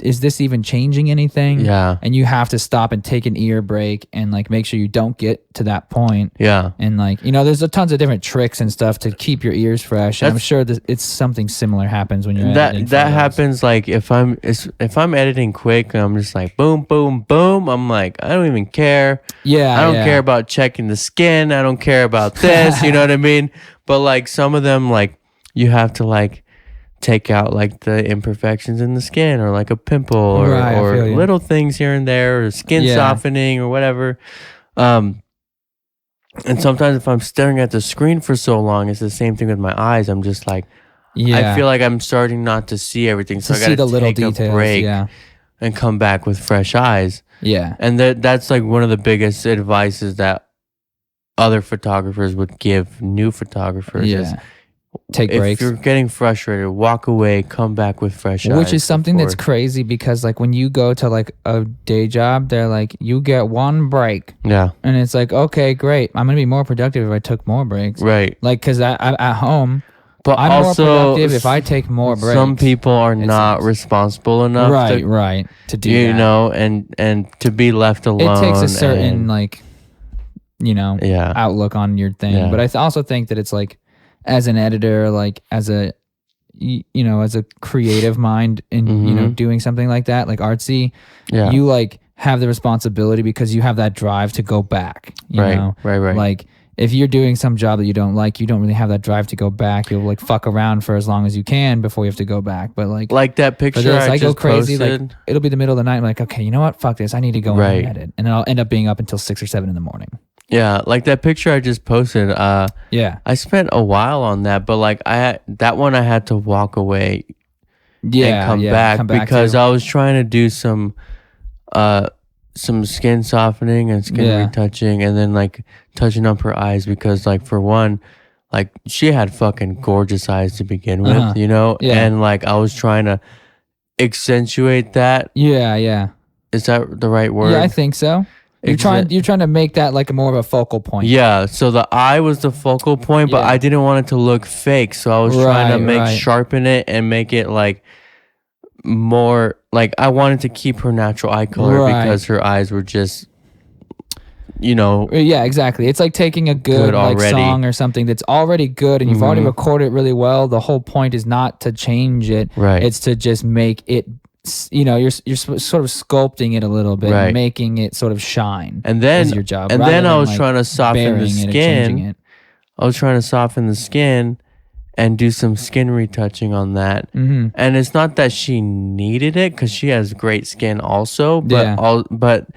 Is this even changing anything? Yeah. And you have to stop and take an ear break and like make sure you don't get to that point. Yeah. And like, you know, there's tons of different tricks and stuff to keep your ears fresh. And I'm sure it's something similar happens when you're editing that photos. happens like if I'm editing quick, I'm just like boom, boom, boom. I'm like, I don't even care. Yeah. I don't care about checking the skin. I don't care about this. You know what I mean? But like some of them, like you have to like take out like the imperfections in the skin or like a pimple or little things here and there or skin softening or whatever. And sometimes if I'm staring at the screen for so long, it's the same thing with my eyes. I'm just like, I feel like I'm starting not to see everything. So I got to take a break and come back with fresh eyes. Yeah. And that's like one of the biggest advices that other photographers would give new photographers is take breaks. If you're getting frustrated, walk away, come back with fresh eyes. Which is something that's crazy because like when you go to like a day job, they're like, you get one break. Yeah. And it's like, okay, great. I'm going to be more productive if I took more breaks. Right. Like, because at home, but I'm also, more productive if I take more breaks. Some people are not responsible enough to do that. You know, and to be left alone. It takes a certain like, you know, outlook on your thing. Yeah. But I also think that it's like, as an editor, like as a, you know, as a creative mind in, you know, doing something like that, like artsy, you like have the responsibility because you have that drive to go back, you know? Right. Like if you're doing some job that you don't like, you don't really have that drive to go back. You'll like fuck around for as long as you can before you have to go back. But like that picture I just go crazy. Posted. Like it'll be the middle of the night. I'm like, okay, you know what? Fuck this. I need to go in and edit. And then I'll end up being up until 6 or 7 in the morning. Yeah, like that picture I just posted. I spent a while on that, but like that one I had to walk away and come back because I was trying to do some skin softening and skin retouching and then like touching up her eyes because like for one, like she had fucking gorgeous eyes to begin with, you know? And like I was trying to accentuate that. Yeah. Is that the right word? Yeah, I think so. You're trying to make that like more of a focal point. Yeah, so the eye was the focal point, but I didn't want it to look fake. So I was trying to sharpen it and make it like more like I wanted to keep her natural eye color because her eyes were just, you know. Yeah, exactly. It's like taking a good like song or something that's already good and you've already recorded it really well. The whole point is not to change it. Right. It's to just make it, you know, you're sort of sculpting it a little bit, and making it sort of shine. And then is your job. And then I was trying to soften the skin. I was trying to soften the skin and do some skin retouching on that. And it's not that she needed it because she has great skin also, but but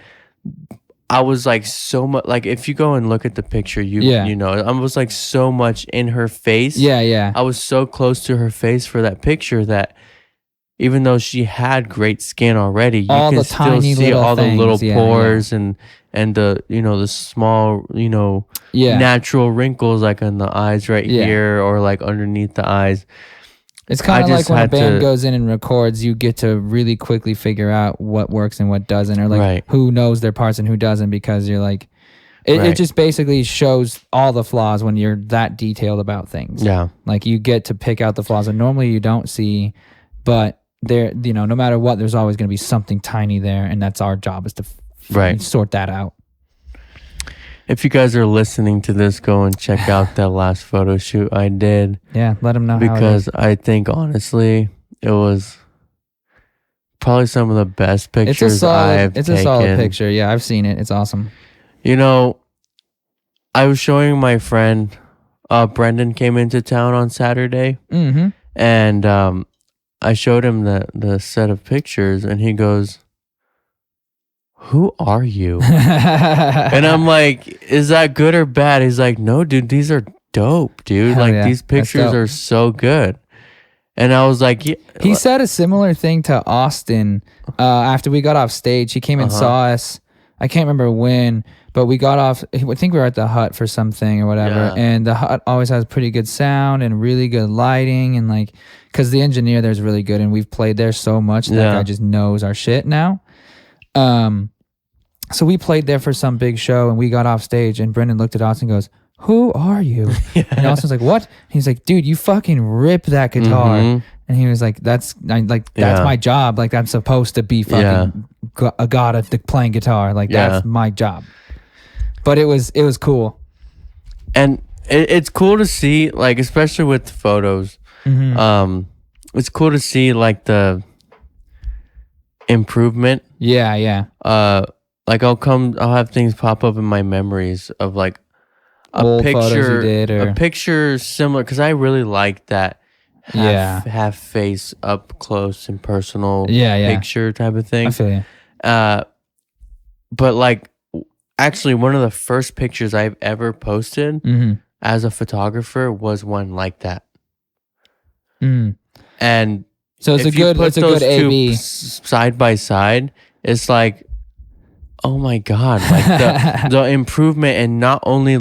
I was like so much like if you go and look at the picture, you know, I was like so much in her face. Yeah. I was so close to her face for that picture that even though she had great skin already, you can still see all the little pores and the, you know, the small, you know, natural wrinkles like on the eyes here or like underneath the eyes. It's kind of like when a band goes in and records, you get to really quickly figure out what works and what doesn't, or like who knows their parts and who doesn't, because you're like, it just basically shows all the flaws when you're that detailed about things. Yeah. Like you get to pick out the flaws that normally you don't see, but there, you know, no matter what, there's always going to be something tiny there, and that's our job is to Right. sort that out. If you guys are listening to this, go and check out that last photo shoot I did. Yeah, let them know how it Because is. I think, honestly, it was probably some of the best pictures I've taken. A solid picture. Yeah, I've seen it. It's awesome. You know, I was showing my friend, Brendan came into town on Saturday. Mm-hmm. And I showed him the set of pictures, and he goes, "Who are you?" And I'm like, "Is that good or bad?" He's like, "No, dude, these are dope, dude. Hell like yeah. these That's pictures dope. are so good." And I was like, yeah. He said a similar thing to Austin after we got off stage. He came and saw us. I can't remember when, but we got off. I think we were at the Hut for something or whatever. Yeah. And the Hut always has pretty good sound and really good lighting. And like, because the engineer there's really good. And we've played there so much that guy just knows our shit now. So we played there for some big show and we got off stage. And Brendan looked at Austin and goes, "Who are you?" And Austin was like, "What?" He's like, "Dude, you fucking rip that guitar." And he was like, that's my job. Like, I'm supposed to be fucking a god at playing guitar. Like, that's my job. But it was cool. And it's cool to see, like, especially with photos. It's cool to see, like, the improvement. Yeah. Like, I'll have things pop up in my memories of, like, Old photos you did, or a picture similar, because I really like that half face up close and personal picture type of thing. I feel you. But like, actually, one of the first pictures I've ever posted as a photographer was one like that. And so it's a good A/B side by side. It's like, oh my god, like the improvement, and not only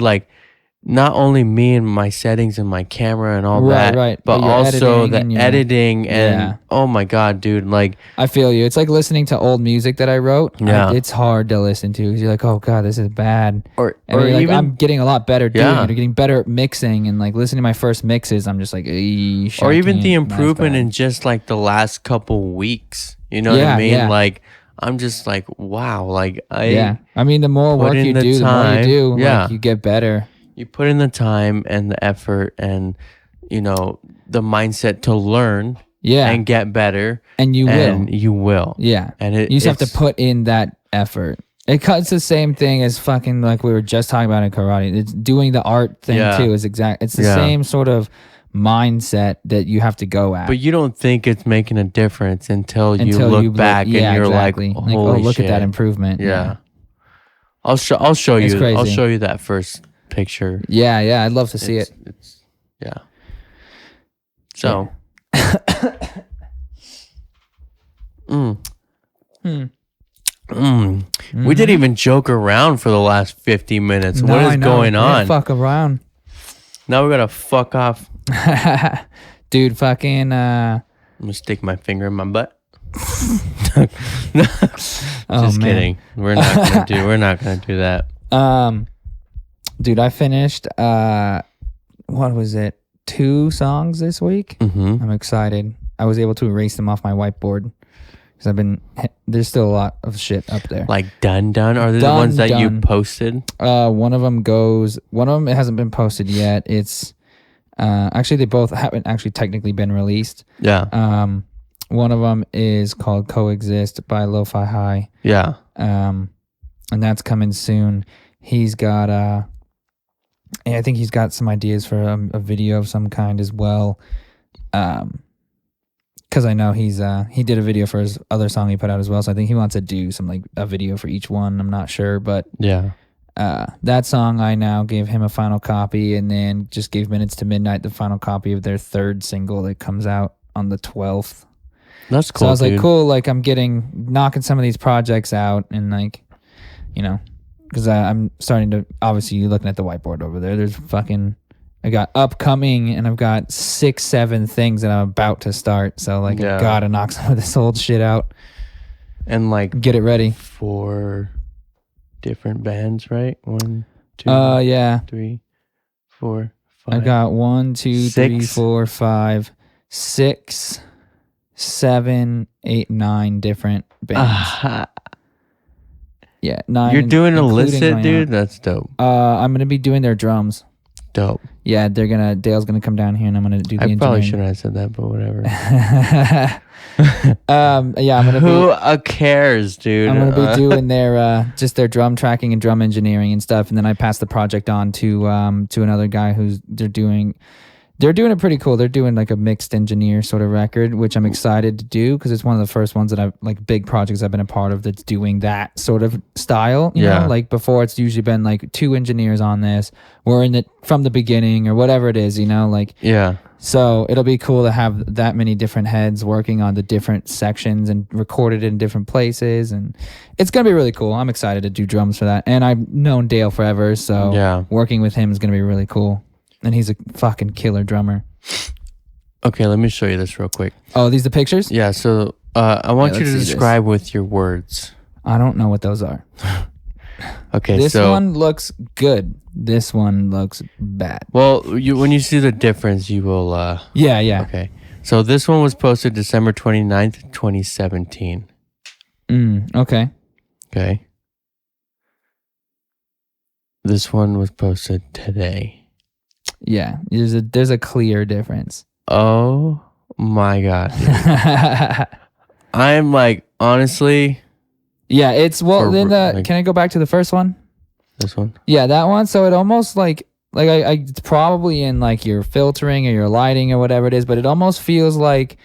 me and my settings and my camera and all that, but also the editing and oh my god, dude, like, I feel you. It's like listening to old music that I wrote. It's hard to listen to because you're like, oh god, this is bad. Or you're like, I'm getting a lot better doing it. Or getting better at mixing, and like listening to my first mixes, I'm just like, or even the improvement in just like the last couple weeks. You know what I mean? Yeah. Like, I'm just like, wow, like I mean, the more work you do, the more you do, like, you get better. You put in the time and the effort and, you know, the mindset to learn and get better. And you will. Yeah. And you just have to put in that effort. It's the same thing as fucking, like we were just talking about in karate. It's doing the art thing too. It's the same sort of mindset that you have to go at. But you don't think it's making a difference until you look back and you're exactly. like, holy look shit. at that improvement. Yeah. I'll show you. Crazy. I'll show you that first picture. Yeah, I'd love to see it. So we didn't even joke around for the last 50 minutes. What is going on? Fuck around. Now we gotta fuck off. Dude, fucking I'm gonna stick my finger in my butt. Just kidding. We're not gonna do that. Dude, I finished what was it? 2 songs this week. I'm excited. I was able to erase them off my whiteboard because there's still a lot of shit up there. Like done? Are they the ones that you posted? One of them it hasn't been posted yet. It's actually they both haven't actually technically been released. Yeah. One of them is called Coexist by Lo-Fi High. Yeah. And that's coming soon. He's got I think he's got some ideas for a video of some kind as well. Because I know he did a video for his other song he put out as well. So I think he wants to do some like a video for each one. I'm not sure, but that song I now gave him a final copy, and then just gave Minutes to Midnight the final copy of their 3rd single that comes out on the 12th. That's cool. So I was like, cool. Like I'm knocking some of these projects out, and like, you know. Because I'm starting to, obviously, you're looking at the whiteboard over there. There's I got upcoming, and I've got 6-7 things that I'm about to start. So, like, I gotta knock some of this old shit out. And, like, get it ready. 4 different bands, right? 1, 2, 3, 4, 5. I got 1, 2, 3, 4, 5, 6, 7, 8, 9 different bands. Yeah, 9. You're doing including illicit, my dude? aunt. That's dope. I'm gonna be doing their drums. Dope. Yeah, Dale's gonna come down here and I'm gonna do the I probably engineering. shouldn't have said that, but whatever. Yeah, I'm gonna Who cares, dude? I'm gonna be doing their just their drum tracking and drum engineering and stuff, and then I pass the project on to another guy who's they're doing it pretty cool. They're doing like a mixed engineer sort of record, which I'm excited to do because it's one of the first ones that I've like big projects I've been a part of that's doing that sort of style. You know, like before it's usually been like 2 engineers on this. We're in it from the beginning or whatever it is, you know, like So it'll be cool to have that many different heads working on the different sections and recorded in different places, and it's gonna be really cool. I'm excited to do drums for that, and I've known Dale forever, so working with him is gonna be really cool. And he's a fucking killer drummer. Okay, let me show you this real quick. Oh, these the pictures? Yeah, so I want you to describe with your words. I don't know what those are. Okay, this one looks good. This one looks bad. Well, when you see the difference, you will... Yeah. Okay, so this one was posted December 29th, 2017. Okay. Okay. This one was posted today. Yeah, there's a clear difference. Oh my God. I'm like, honestly. Yeah, it's, well, then can I go back to the first one? This one? Yeah, that one. So it almost like it's probably in like your filtering or your lighting or whatever it is, but it almost feels like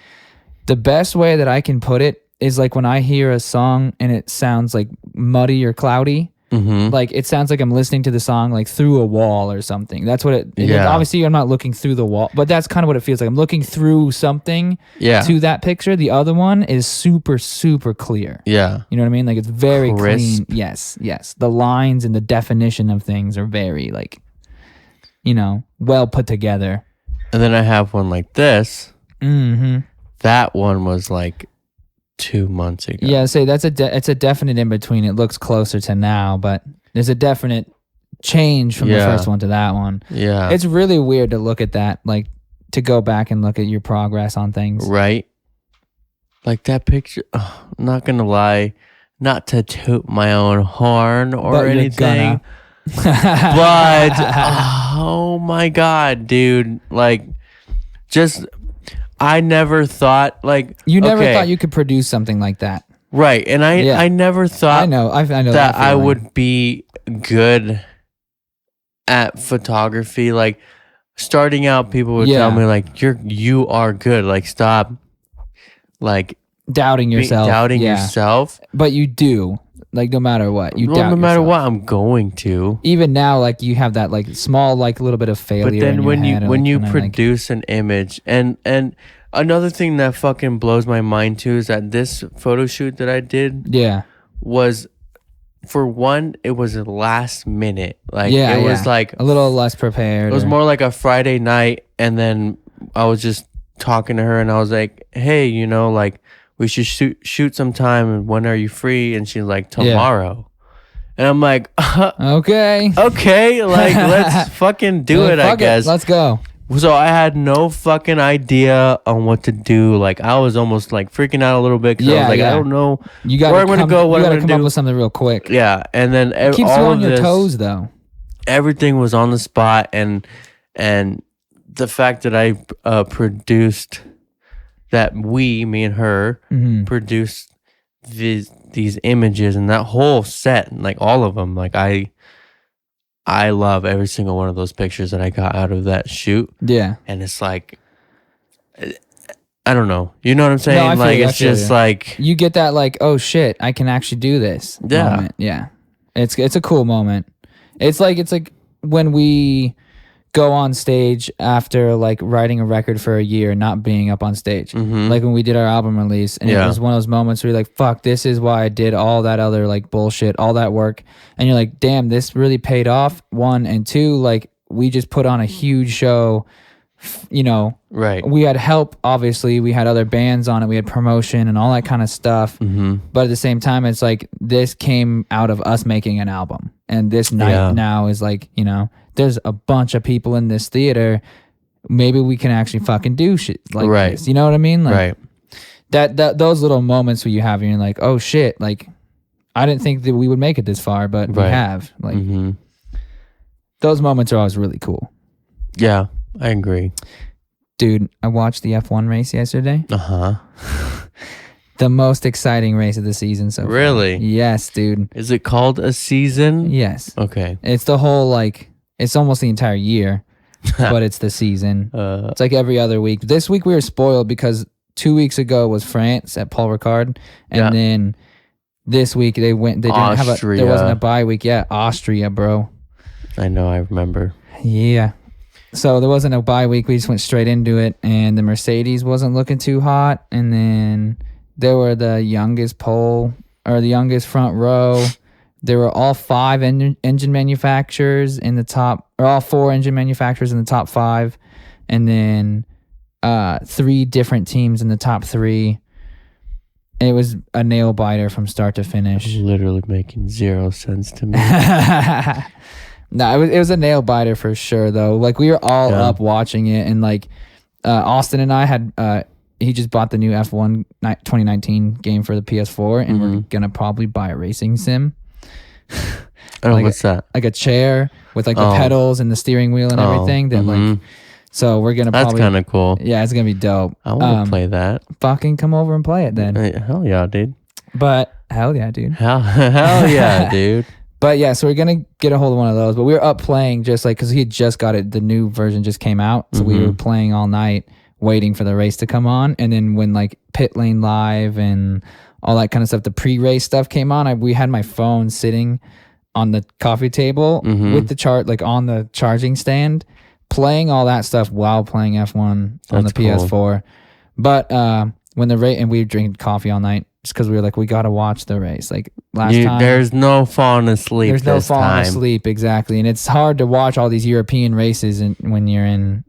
the best way that I can put it is like when I hear a song and it sounds like muddy or cloudy. Like it sounds like I'm listening to the song like through a wall or something. That's what it. Yeah. Obviously, I'm not looking through the wall, but that's kind of what it feels like. I'm looking through something. To that picture. The other one is super, super clear. Yeah. You know what I mean? Like it's very crisp. clean. Yes. The lines and the definition of things are very like, you know, well put together. And then I have one like this. Mm-hmm. That one was like 2 months ago. Yeah, say that's it's a definite in between. It looks closer to now, but there's a definite change from the first one to that one. Yeah. It's really weird to look at that, like to go back and look at your progress on things. Right. Like that picture, I'm not going to lie, not to toot my own horn or But anything. But, oh my God, dude. Like, just... I never thought like you never thought you could produce something like that, right? And I never thought I know that I would be good at photography. Like starting out, people would tell me like you are good. Like stop, like doubting yourself. But you do. Like no matter what, no matter what, I'm going to. Even now, like you have that like small, like little bit of failure. But then when you like, produce an image, and another thing that fucking blows my mind too is that this photo shoot that I did, was for one, it was last minute. Like it was like a little less prepared. It was more like a Friday night, and then I was just talking to her, and I was like, hey, you know, like. We should shoot sometime, and when are you free? And she's like, tomorrow. And I'm like, okay, like let's fucking do it, I guess. Let's go. So I had no fucking idea on what to do. Like I was almost like freaking out a little bit because I was like, I don't know where I'm gonna go. What I'm gonna do? Come up with something real quick. Yeah, and then it keeps you on your toes, though. Everything was on the spot, and the fact that I produced. That me and her, produced these images and that whole set, like all of them. Like I love every single one of those pictures that I got out of that shoot. Yeah, and it's like, I don't know. You know what I'm saying? No, like it's just like you get that like, oh shit, I can actually do this. Yeah, moment. Yeah. It's a cool moment. It's like when we go on stage after like writing a record for a year, not being up on stage. Like when we did our album release, and it was one of those moments where you're like, fuck, this is why I did all that other like bullshit, all that work. And you're like, damn, this really paid off. 1 and 2, like we just put on a huge show, you know. Right. We had help, obviously. We had other bands on it. We had promotion and all that kind of stuff. But at the same time, it's like this came out of us making an album. And this night now is like, you know, there's a bunch of people in this theater. Maybe we can actually fucking do shit like this. You know what I mean? Like, that those little moments where you have, and you're like, oh shit, like I didn't think that we would make it this far, but we Right. have. Like Mm-hmm. those moments are always really cool. Yeah, I agree. Dude, I watched the F1 race yesterday. Uh-huh. The most exciting race of the season so far. Really? Yes, dude. Is it called a season? Yes. Okay. It's the whole, like, it's almost the entire year, but it's the season. It's like every other week. This week we were spoiled because 2 weeks ago was France at Paul Ricard, and then this week they didn't have there wasn't a bye week yet. Austria, bro. I know, I remember. Yeah. So there wasn't a bye week. We just went straight into it, and the Mercedes wasn't looking too hot, and then there were the youngest front row. There were all five engine manufacturers in the top, or all four engine manufacturers in the top five, and then 3 different teams in the top 3. It was a nail biter from start to finish. Literally making 0 sense to me. No, it was a nail biter for sure, though. Like, we were all up watching it, and like Austin and I had he just bought the new F1 2019 game for the PS4, and we're gonna probably buy a racing sim. What's that? Like a chair with like the pedals and the steering wheel and everything. That like, so we're gonna. That's kind of cool. Yeah, it's gonna be dope. I want to play that. Fucking come over and play it then. Hell yeah, dude. But hell yeah, dude. Hell yeah, dude. But yeah, so we're gonna get a hold of one of those. But we were up playing just like because he had just got it. The new version just came out, so we were playing all night, waiting for the race to come on. And then when like Pit Lane Live and all that kind of stuff, the pre-race stuff came on, we had my phone sitting on the coffee table with the chart, like on the charging stand, playing all that stuff while playing F1 on the PS4. Cool. But when the race, and we were drinking coffee all night just because we were like, we got to watch the race. Like last time. There's no falling asleep. There's no falling asleep, exactly. And it's hard to watch all these European races when you're in,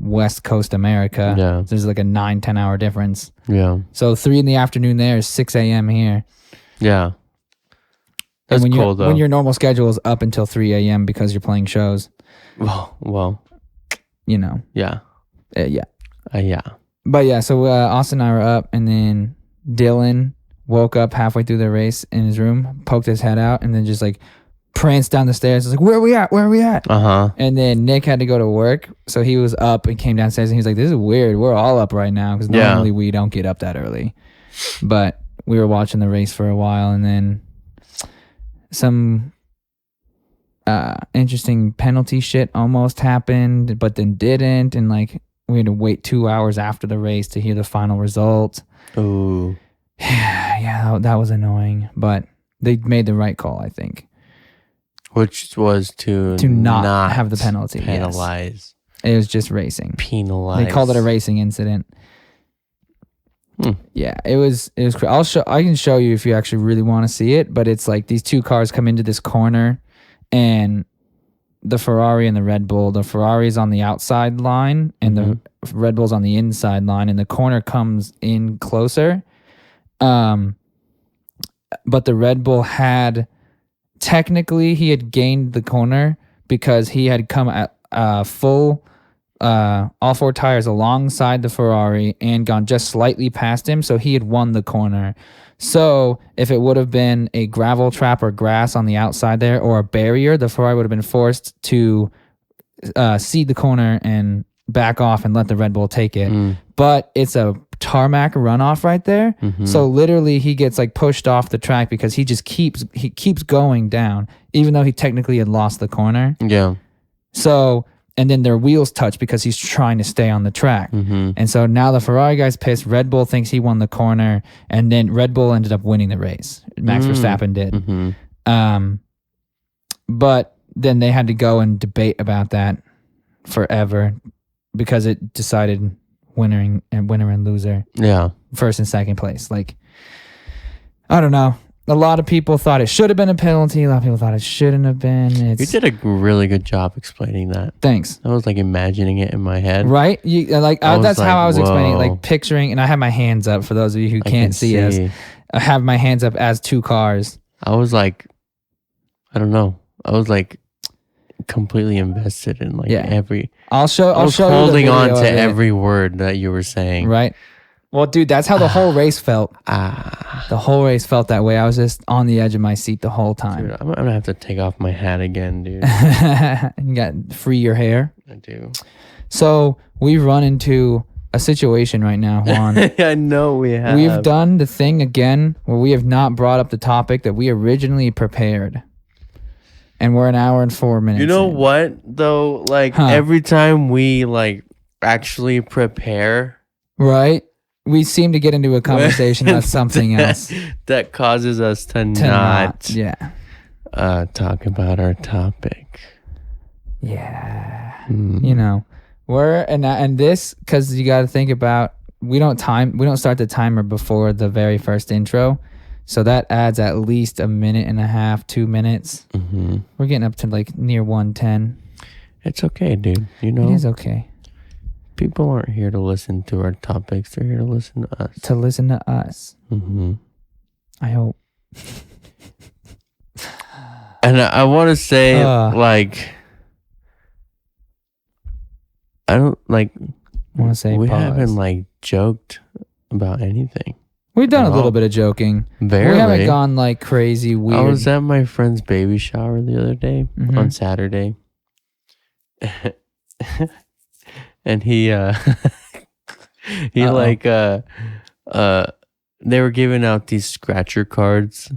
West Coast America. Yeah. There's like a 9-10 hour difference. Yeah. So 3 p.m. there is 6 a.m. here. Yeah. That's cool, though. When your normal schedule is up until 3 a.m. because you're playing shows. Well. Yeah. Yeah. Yeah. But yeah, so Austin and I were up, and then Dylan woke up halfway through the race in his room, poked his head out, and then just like pranced down the stairs. Like, where are we at? Uh-huh. And then Nick had to go to work, so he was up and came downstairs, and he was like, this is weird. We're all up right now because normally we don't get up that early. But we were watching the race for a while, and then some interesting penalty shit almost happened, but then didn't, and like we had to wait 2 hours after the race to hear the final result. Ooh. Yeah, that was annoying, but they made the right call, I think. Which was to not have the penalty. Penalize. Yes. It was just racing. Penalize. They called it a racing incident. Yeah, it was. I can show you if you actually really want to see it, but it's like these 2 cars come into this corner, and the Ferrari and the Red Bull. The Ferrari's on the outside line, and the Red Bull's on the inside line, and the corner comes in closer. But the Red Bull technically he had gained the corner because he had come at full, all 4 tires alongside the Ferrari and gone just slightly past him, so he had won the corner. So if it would have been a gravel trap or grass on the outside there or a barrier, the Ferrari would have been forced to cede the corner and back off and let the Red Bull take it. But it's a tarmac runoff right there. So literally he gets like pushed off the track because he keeps going down, even though he technically had lost the corner. Yeah. So, and then their wheels touch because he's trying to stay on the track. And so now the Ferrari guy's pissed. Red Bull thinks he won the corner, and then Red Bull ended up winning the race. Max Verstappen did. But then they had to go and debate about that forever because it decided winner and loser. Yeah. First and second place. Like, I don't know. A lot of people thought it should have been a penalty. A lot of people thought it shouldn't have been. You did a really good job explaining that. Thanks. I was like imagining it in my head. Right? That's how I was explaining it, whoa. like picturing, and I have my hands up for those of you who can't see us. I have my hands up as 2 cars. I was like, I don't know. I was like completely invested in like every. I'll show. I was you holding the on video to of it. every word that you were saying. Right. Well, dude, that's how the whole race felt. Ah. The whole race felt that way. I was just on the edge of my seat the whole time. Dude, I'm going to have to take off my hat again, dude. You got free your hair. I do. So we've run into a situation right now, Juan. I know we have. We've done the thing again where we have not brought up the topic that we originally prepared. And we're an hour and 4 minutes. You know in. what, though? Like, every time we, like, actually prepare. Right? We seem to get into a conversation about something else. That causes us to not talk about our topic. Yeah. You know, and this, because you got to think about, we don't start the timer before the very first intro. So that adds at least a minute and a half, 2 minutes. Mm-hmm. We're getting up to like near 110. It's okay, dude. You know? It is okay. People aren't here to listen to our topics. They're here to listen to us. To listen to us. Mm-hmm. I hope. And I want to say, like, I don't, like, want to say we pause. haven't, like, joked about anything. We've done a little bit of joking. Barely. We haven't gone, like, crazy weird. I was at my friend's baby shower the other day on Saturday. And he they were giving out these scratcher cards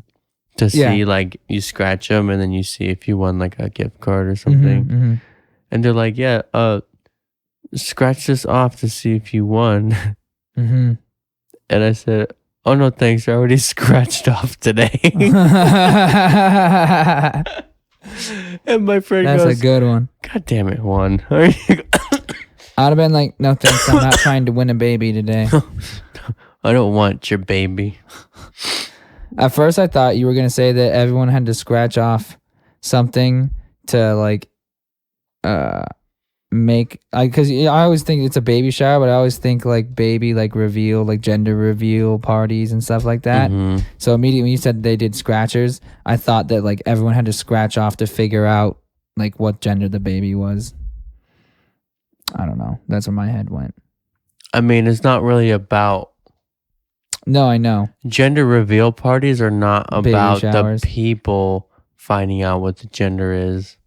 to see, like, you scratch them and then you see if you won, like, a gift card or something. And they're like, scratch this off to see if you won. And I said, oh no, thanks, I already scratched off today. And my friend goes, that's a good one. God damn it, Juan. I'd have been like, no thanks, I'm not trying to win a baby today. I don't want your baby. At first I thought you were going to say that everyone had to scratch off something to, like, make, because I always think it's a baby shower, but I always think, like, baby, like, reveal, like, gender reveal parties and stuff like that. So immediately when you said they did scratchers, I thought that, like, everyone had to scratch off to figure out, like, what gender the baby was. I don't know. That's where my head went. I mean, it's not really about... No, I know. Gender reveal parties are not about the showers. people finding out what the gender is.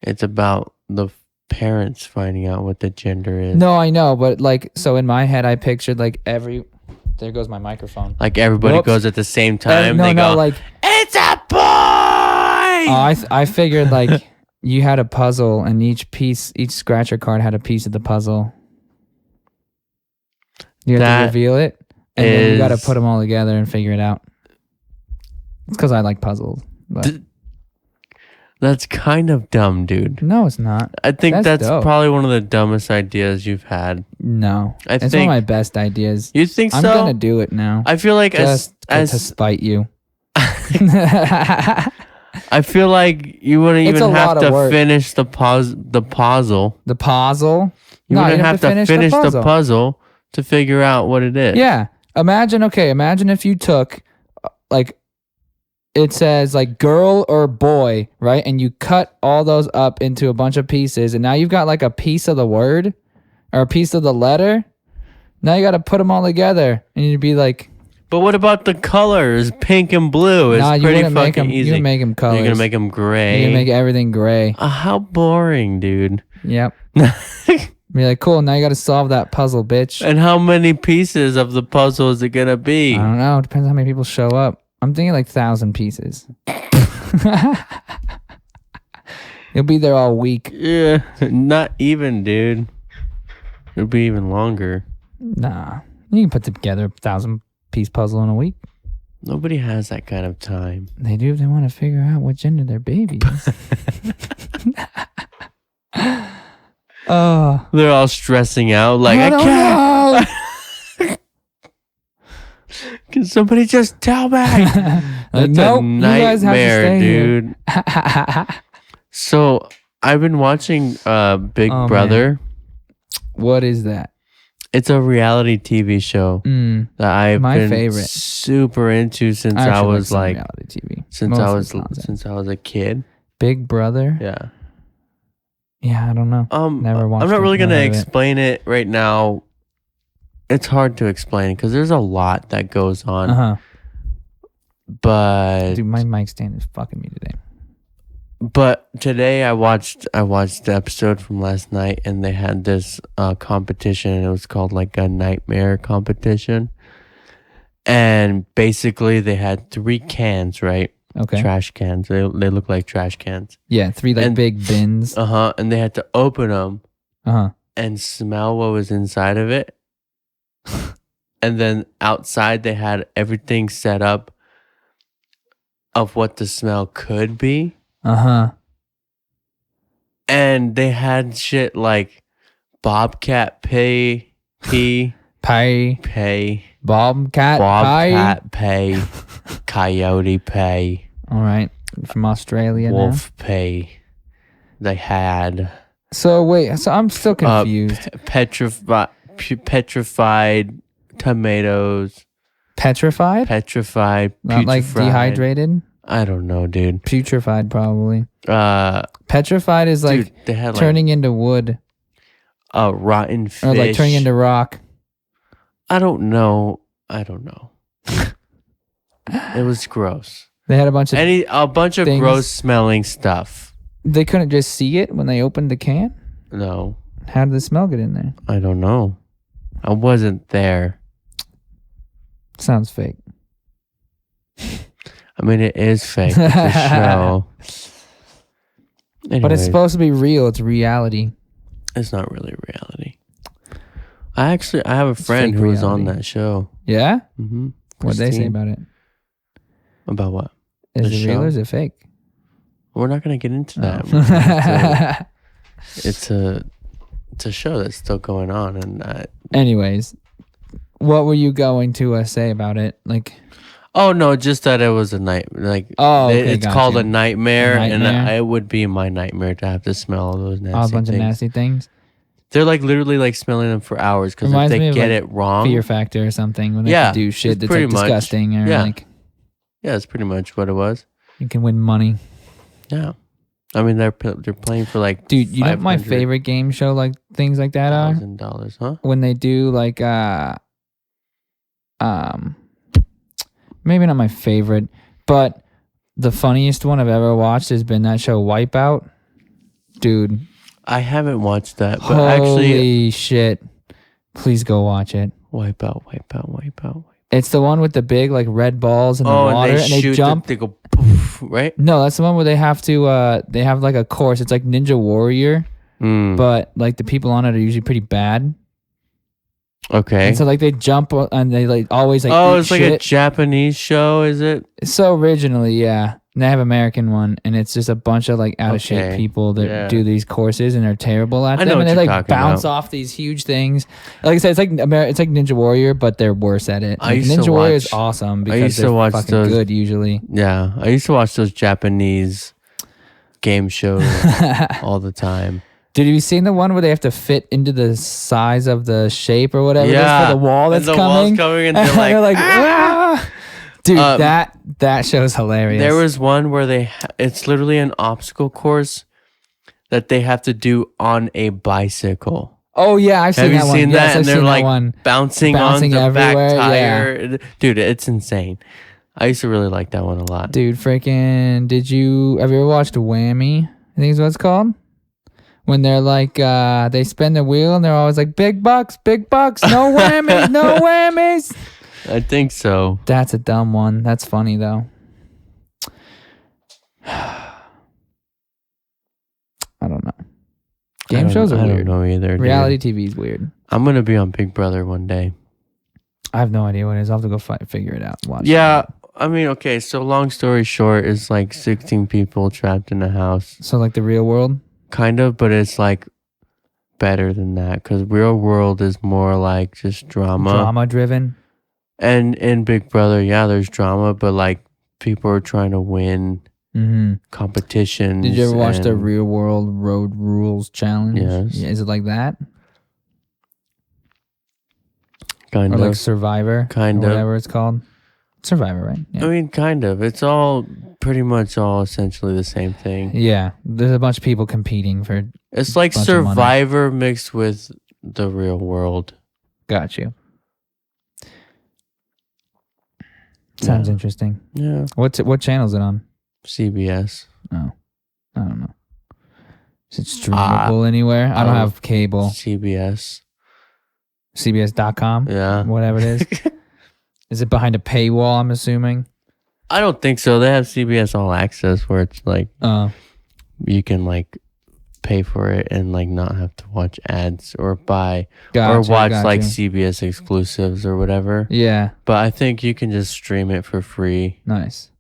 It's about the parents finding out what the gender is. No, I know, but, like, so in my head, I pictured, like, there goes my microphone. Like, everybody goes at the same time. No, like, it's a boy! I figured, like, you had a puzzle, and each scratcher card had a piece of the puzzle. You have to reveal it, and then you got to put them all together and figure it out. It's because I like puzzles. But. That's kind of dumb, dude. No, it's not. I think that's dope. probably one of the dumbest ideas you've had. No. It's one of my best ideas. You think so? I'm going to do it now. I feel like to spite you. I feel like you wouldn't even have to finish the puzzle. The puzzle? You wouldn't have to finish the puzzle to figure out what it is. Yeah. Imagine if you took, like, it says, like, girl or boy, right? And you cut all those up into a bunch of pieces, and now you've got, like, a piece of the word or a piece of the letter. Now you got to put them all together, and you'd be like... But what about the colors? Pink and blue is pretty fucking easy. You would make them colors. You're going to make them gray. You're going to make everything gray. How boring, dude. Yep. Be like, cool, now you got to solve that puzzle, bitch. And how many pieces of the puzzle is it going to be? I don't know. It depends on how many people show up. I'm thinking like 1,000 pieces. You'll be there all week. Yeah, not even, dude. It'll be even longer. Nah. You can put together a 1,000-piece puzzle in a week. Nobody has that kind of time. They do if they want to figure out what gender their baby is. They're all stressing out like, I can't. Can somebody just tell me? That's nope, a nightmare, dude. So I've been watching Big Brother. Man. What is that? It's a reality TV show that I've been favorite. Super into since I was like reality TV. Since I was a kid. Big Brother. Yeah. Yeah, I don't know. Never watched. I'm not really gonna explain it right now. it's hard to explain because there's a lot that goes on. Uh-huh. But Dude, my mic stand is fucking me today. But today I watched the episode from last night, and they had this competition, and it was called like a nightmare competition. And basically, they had 3 cans, right? Okay. Trash cans. They look like trash cans. Yeah, 3 like big bins. And they had to open them Uh-huh. and smell what was inside of it. And then outside, they had everything set up of what the smell could be. Uh-huh. And they had shit like bobcat pay, Bobcat pay, coyote pay, All right. From Australia wolf pay. They had So wait, so I'm still confused. petrified tomatoes. Petrified? Not like putrefied. dehydrated? I don't know, dude. Putrefied probably. Petrified is like dude, they had turning into wood. Rotten fish. Or like turning into rock. I don't know. It was gross. They had a bunch of things. Gross smelling stuff. They couldn't just see it when they opened the can? No. How did the smell get in there? I don't know. I wasn't there. Sounds fake. I mean, it is fake. It's a show. But it's Anyways, supposed to be real. It's reality. it's not really reality. I have a friend fake who was on reality. that show. Yeah? Mm-hmm. What'd they say about it? About what? Is The it real show? or is it fake? We're not going to get into that. Oh. It's a show that's still going on, and Anyways, what were you going to say about it? Like, oh no, just that it was a night. Like, it's called a nightmare, and it would be my nightmare to have to smell all those nasty a bunch things. of nasty things. They're like literally like smelling them for hours because if they get it wrong, Fear Factor or something when they Yeah, can do shit it's that's pretty like much- disgusting or yeah. like yeah, that's pretty much what it was. you can win money. Yeah, I mean they're playing for like Dude, you know what my favorite game show like things like that are? $1,000, huh? When they do like maybe not my favorite, but the funniest one I've ever watched has been that show Wipeout. Dude, I haven't watched that, but holy actually, shit. Please go watch it. Wipeout. It's the one with the big like red balls in the water and they shoot jump. they go poof, right? No, that's the one where they have to they have like a course. It's like Ninja Warrior, but like the people on it are usually pretty bad. Okay. And so like they jump and they like always like Oh, eat it's like shit. a Japanese show, is it? So originally, yeah. And they have American one, and it's just a bunch of like out of shape Okay. people that Yeah. do these courses, and they're terrible at I them. know And what they you're like talking bounce about. off these huge things. Like I said, it's like Ninja Warrior, but they're worse at it. I Like, used to Ninja Warrior is watch- awesome I because used to they're watch fucking those- good usually. Yeah, I used to watch those Japanese game shows all the time. Dude, have you seen the one where they have to fit into the size of the shape or whatever it is Yeah, for the wall that's and the coming? wall's coming, and they're like, "Ah!" Dude, that show's hilarious. There was one where it's literally an obstacle course that they have to do on a bicycle. Oh yeah, I've seen Have you that one. seen Yes, that? I've And they're seen that like one. bouncing on Bouncing the back everywhere, tire. Dude, it's insane. I used to really like that one a lot. Dude, freaking, have you ever watched Whammy? I think is what it's called. When they're like, they spin the wheel and they're always like, big bucks, no whammies, no whammies. I think so. That's a dumb one. That's funny though. I don't know. Game shows are I weird. don't know either. Dude. Reality TV is weird. I'm gonna be on Big Brother one day. I have no idea what it is. I'll have to go figure it out. Watch Yeah, it. I mean, okay. So long story short, it's like 16 people trapped in a house, So like the real world. kind of, but it's like better than that because real world is more like just Drama driven. And in Big Brother, yeah, there's drama, but like people are trying to win Mm-hmm. competitions. Did you ever watch the and- Real World Road Rules Challenge? Yes. Yeah, is it like that? Kind Or of. like Survivor? Kind or of. whatever it's called. Survivor, right? Yeah. I mean, kind of. It's all pretty much all essentially the same thing. Yeah. There's a bunch of people competing for. It's like Bunch of money. Survivor mixed with the real world. Got you. Sounds interesting. Yeah. What channel is it on? CBS. Oh, I don't know. Is it streamable anywhere? I don't have cable. CBS. CBS.com? Yeah. Whatever it is. Is it behind a paywall, I'm assuming? I don't think so. They have CBS All Access where it's like you can like pay for it and like not have to watch ads or buy or watch like CBS exclusives or whatever. Yeah. But I think you can just stream it for free. Nice.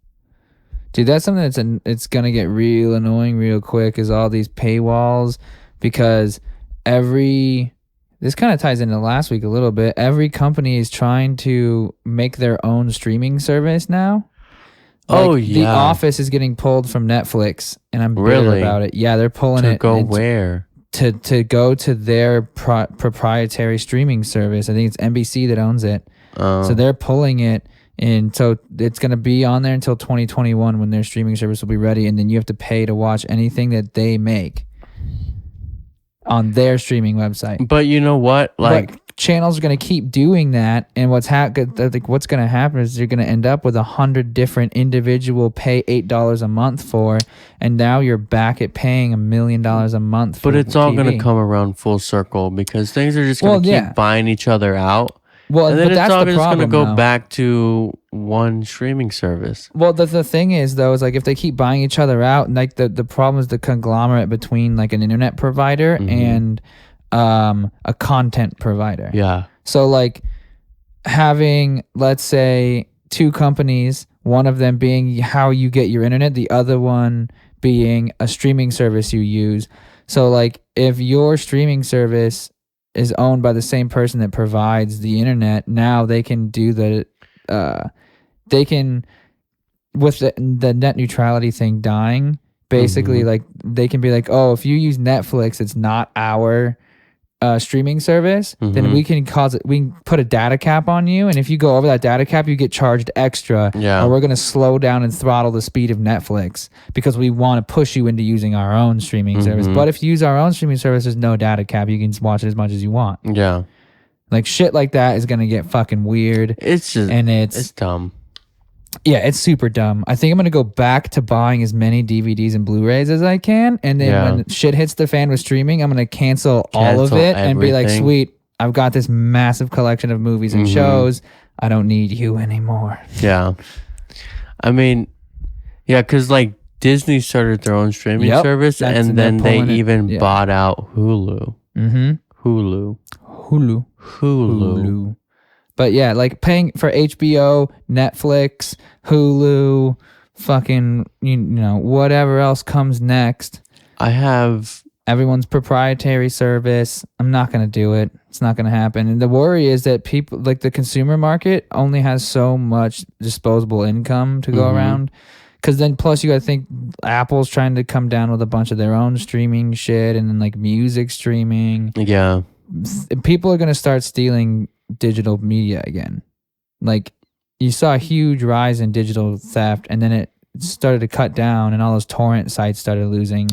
Dude, that's something it's going to get real annoying real quick is all these paywalls because this kind of ties into last week a little bit. Every company is trying to make their own streaming service now. Like, The Office is getting pulled from Netflix, and I'm bitter about it. Yeah, they're pulling it. To go where? To go to their proprietary streaming service. I think it's NBC that owns it. So they're pulling it, and so it's going to be on there until 2021 when their streaming service will be ready, and then you have to pay to watch anything that they make on their streaming website. But you know what? Like, channels are going to keep doing that, and what's going to happen is you're going to end up with 100 different individual pay $8 a month for, and now you're back at paying $1 million a month for But it's all going to come around full circle because things are just going to keep buying each other out. Well, and then but it's all just going to go though. back to one streaming service. Well, the thing is, though, is like if they keep buying each other out, like the problem is the conglomerate between like an internet provider and a content provider. Yeah. So like having, let's say, two companies, one of them being how you get your internet, the other one being a streaming service you use. So like if your streaming service is owned by the same person that provides the internet, now they can do with the net neutrality thing dying, basically like they can be like, oh, if you use Netflix, it's not our streaming service, then we can put a data cap on you, and if you go over that data cap, you get charged extra. Or we're going to slow down and throttle the speed of Netflix because we want to push you into using our own streaming service. But if you use our own streaming service, there's no data cap. You can just watch it as much as you want. Yeah. Like shit like that is going to get fucking weird. It's just it's dumb. Yeah, it's super dumb. I think I'm going to go back to buying as many DVDs and Blu-rays as I can. And then when shit hits the fan with streaming, I'm going to cancel all of it and be like, sweet, I've got this massive collection of movies and shows. I don't need you anymore. Yeah. I mean, yeah, because like Disney started their own streaming service and then they even bought out Hulu. Hulu. But yeah, like paying for HBO, Netflix, Hulu, fucking, whatever else comes next. I have everyone's proprietary service. I'm not going to do it. It's not going to happen. And the worry is that people, like the consumer market, only has so much disposable income to go around. Because then plus you got to think Apple's trying to come down with a bunch of their own streaming shit and then like music streaming. Yeah. People are going to start stealing digital media again. Like you saw a huge rise in digital theft and then it started to cut down and all those torrent sites started losing.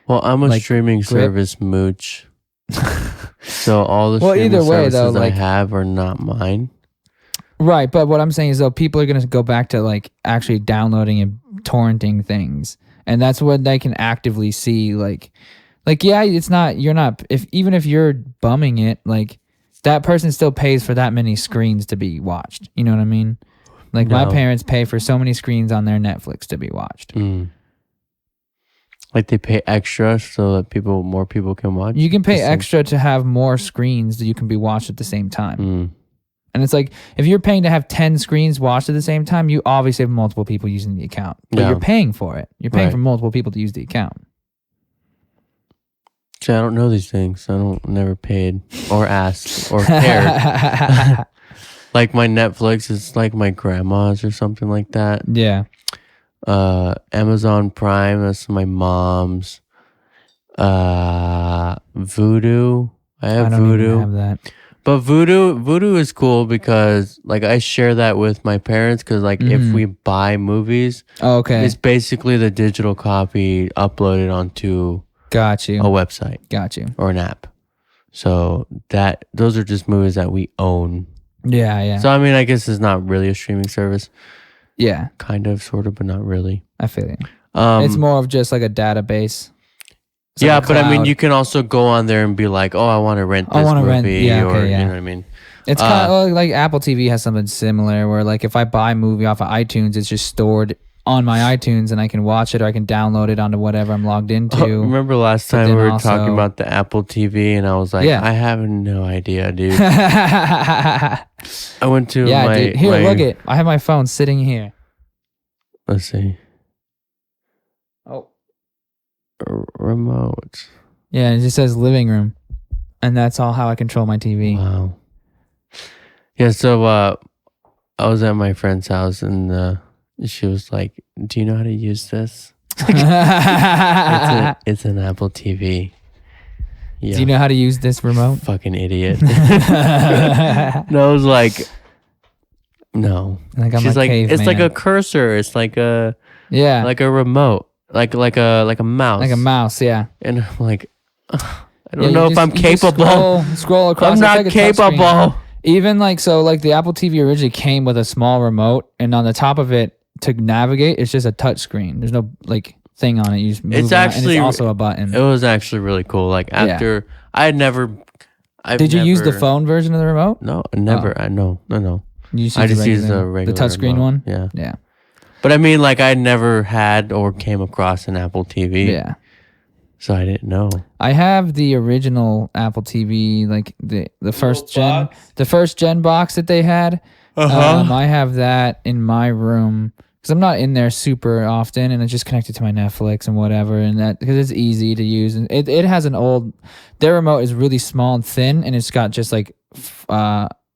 Well, I'm a streaming service mooch. So all the streaming services I have are not mine. Right, but what I'm saying is though people are going to go back to like actually downloading and torrenting things. And that's what they can actively see like yeah, it's not even if you're bumming it, like that person still pays for that many screens to be watched. You know what I mean? Like my parents pay for so many screens on their Netflix to be watched. Like they pay extra so that more people can watch? You can pay extra to have more screens that you can be watched at the same time. And it's like, if you're paying to have 10 screens watched at the same time, you obviously have multiple people using the account. But you're paying for it. You're paying for multiple people to use the account. See, I don't know these things. Never paid or asked or cared. Like my Netflix is like my grandma's or something like that. Yeah. Amazon Prime, that's my mom's. Voodoo. I have Voodoo. Even have that. But Voodoo is cool because like I share that with my parents because like if we buy movies, it's basically the digital copy uploaded onto Got you. a website. Got you. Or an app. So those are just movies that we own. Yeah. So I mean, I guess it's not really a streaming service. Yeah. Kind of, sort of, but not really. I feel you. It's more of just like a database. It's yeah, like a but I mean, cloud. you can also go on there and be like, "Oh, I want to rent this movie," Yeah, or okay, yeah. you know what I mean. It's kind of like Apple TV has something similar where like if I buy a movie off of iTunes, it's just stored on my iTunes and I can watch it or I can download it onto whatever I'm logged into. Remember last time we were talking about the Apple TV and I was like, I have no idea, dude. I went to dude. Here, look it. I have my phone sitting here. Let's see. Oh. Remote. Yeah, it just says living room. And that's all how I control my TV. Wow. Yeah, so I was at my friend's house and she was like, "Do you know how to use this?" It's an Apple TV. Yeah. Do you know how to use this remote? Fucking idiot. No, I was like, no. Like I'm She's like, it's caveman. like a cursor. It's like a like a remote, like a mouse, like a mouse. Yeah. And I'm like, I don't know if I'm capable. Scroll across. I'm not capable. Even like the Apple TV originally came with a small remote, and on the top of it to navigate, it's just a touch screen. There's no like thing on it. You just move It's actually and it's also a button. It was actually really cool. Like after I had never. Did you use the phone version of the remote? No, never. I no. I just used the regular the touchscreen one. Yeah. But I mean, like I never had or came across an Apple TV. Yeah. So I didn't know. I have the original Apple TV, like the first gen, the first gen box that they had. I have that in my room because I'm not in there super often, and it's just connected to my Netflix and whatever, and that because it's easy to use. And it has their remote is really small and thin, and it's got just like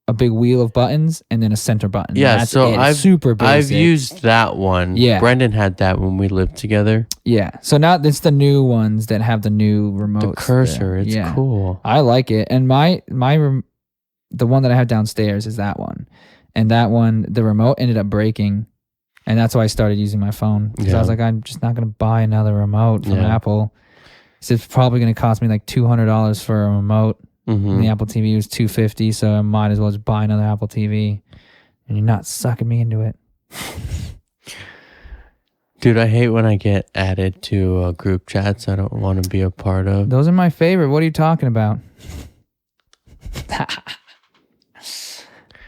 a big wheel of buttons and then a center button. Yeah, that's so I've super basic. I've used that one. Yeah, Brendan had that when we lived together. Yeah, so now it's the new ones that have the new remote. The cursor, it's cool. I like it, and the one that I have downstairs is that one, and that one the remote ended up breaking, and that's why I started using my phone because I was like, I'm just not gonna buy another remote from Apple. So it's probably gonna cost me like $200 for a remote. And the Apple TV was $250, so I might as well just buy another Apple TV. And you're not sucking me into it. Dude, I hate when I get added to group chats I don't want to be a part of. Those are my favorite. What are you talking about?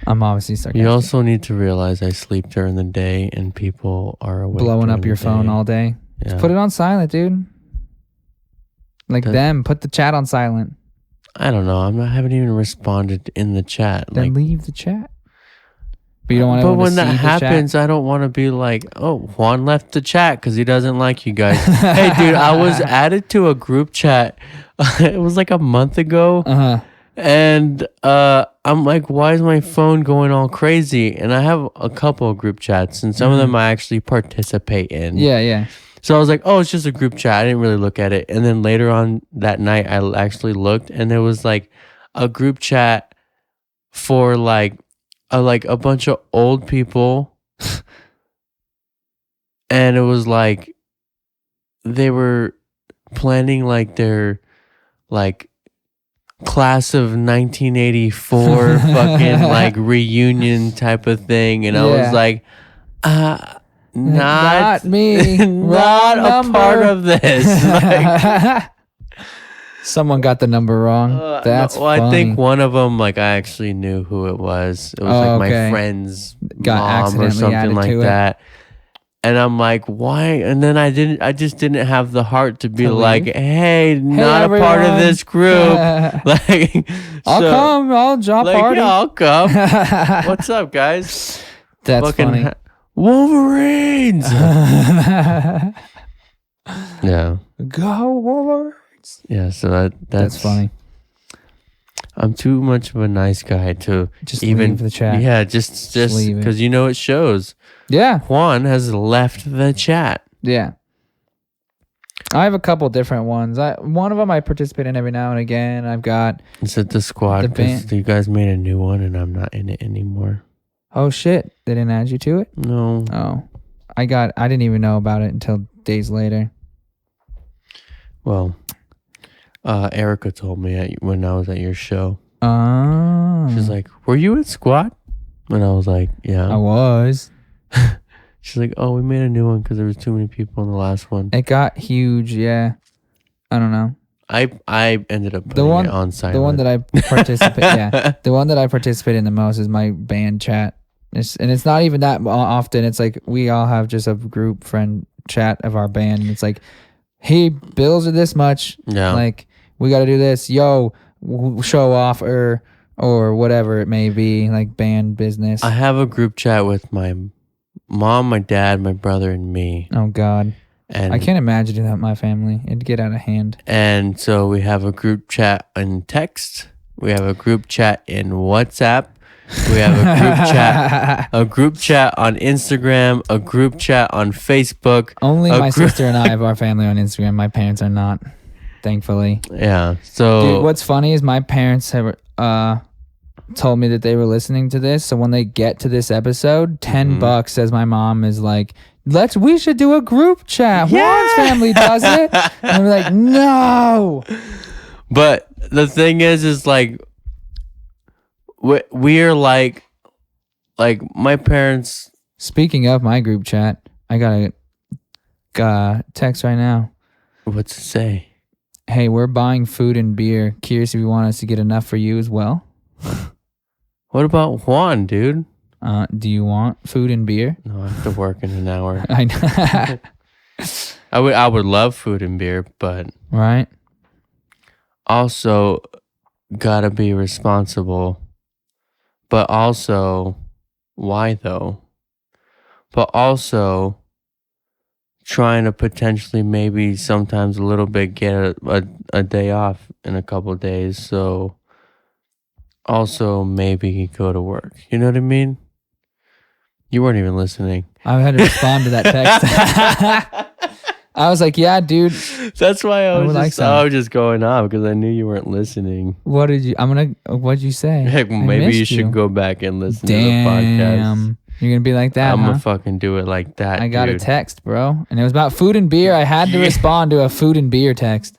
I'm obviously sarcastic. You also need to realize I sleep during the day and people are awake blowing up your phone all day. Yeah. Just put it on silent, dude. Like put the chat on silent. I don't know. I haven't even responded in the chat. Then leave the chat. But you don't want to. But when that happens, I don't want to be like, "Oh, Juan left the chat because he doesn't like you guys." Hey, dude, I was added to a group chat. It was like a month ago, and I'm like, "Why is my phone going all crazy?" And I have a couple of group chats, and some of them I actually participate in. Yeah. So I was like, oh, it's just a group chat. I didn't really look at it. And then later on that night, I actually looked and there was like a group chat for like a bunch of old people. And it was like they were planning like their like class of 1984 fucking like reunion type of thing. And I was like, not me, not a part of this. Like, someone got the number wrong. That's funny. I think one of them, like I actually knew who it was. It was like my friend's mom or something like that. And I'm like, why? And then I just didn't have the heart to be like, hey, not a part of this group. Like, I'll drop party. Yeah, I'll come. What's up, guys? That's funny. Wolverines. Yeah. Go Wolverines. Yeah, so that's funny. I'm too much of a nice guy to just even leave the chat. Yeah, just because it shows. Yeah. Juan has left the chat. Yeah. I have a couple different ones. One of them I participate in every now and again. I've got. Is it the squad? Because you guys made a new one and I'm not in it anymore. Oh shit! They didn't add you to it? No. Oh, I didn't even know about it until days later. Well, Erica told me when I was at your show. Oh. She's like, "Were you at squat?" And I was like, I "Yeah." was. She's like, "Oh, we made a new one because there was too many people in the last one." It got huge. Yeah. I don't know. I ended up putting it on silent. The one that I participate. Yeah. The one that I participate in the most is my band chat. And it's not even that often. It's like we all have just a group friend chat of our band. And it's like, hey, bills are this much. Yeah. Like, we got to do this. Yo, show off or whatever it may be, like band business. I have a group chat with my mom, my dad, my brother, and me. Oh, God. And I can't imagine doing that with my family. It'd get out of hand. And so we have a group chat in text. We have a group chat in WhatsApp. We have a group chat on Instagram, a group chat on Facebook. Only my sister and I have our family on Instagram. My parents are not, thankfully. Yeah. So dude, what's funny is my parents have told me that they were listening to this. So when they get to this episode, $10 says my mom is like, we should do a group chat. Yeah! Juan's family does it. And we're like, no. But the thing is like, we're like my parents. Speaking of my group chat, I got a text right now. What's it say? Hey, we're buying food and beer. Curious if you want us to get enough for you as well. What about Juan, dude? Do you want food and beer? No, I have to work in an hour. I know. I would love food and beer, but right. Also gotta be responsible. But also, why though? But also trying to potentially maybe sometimes a little bit get a day off in a couple of days. So also maybe go to work. You know what I mean? You weren't even listening. I had to respond to that text. I was like, yeah, dude. That's why I was just going off because I knew you weren't listening. What'd you say? Heck, maybe you should go back and listen to the podcast. Damn. You're going to be like that, I'm huh? going to fucking do it like that, I got dude. a text, bro. And it was about food and beer. I had to respond to a food and beer text.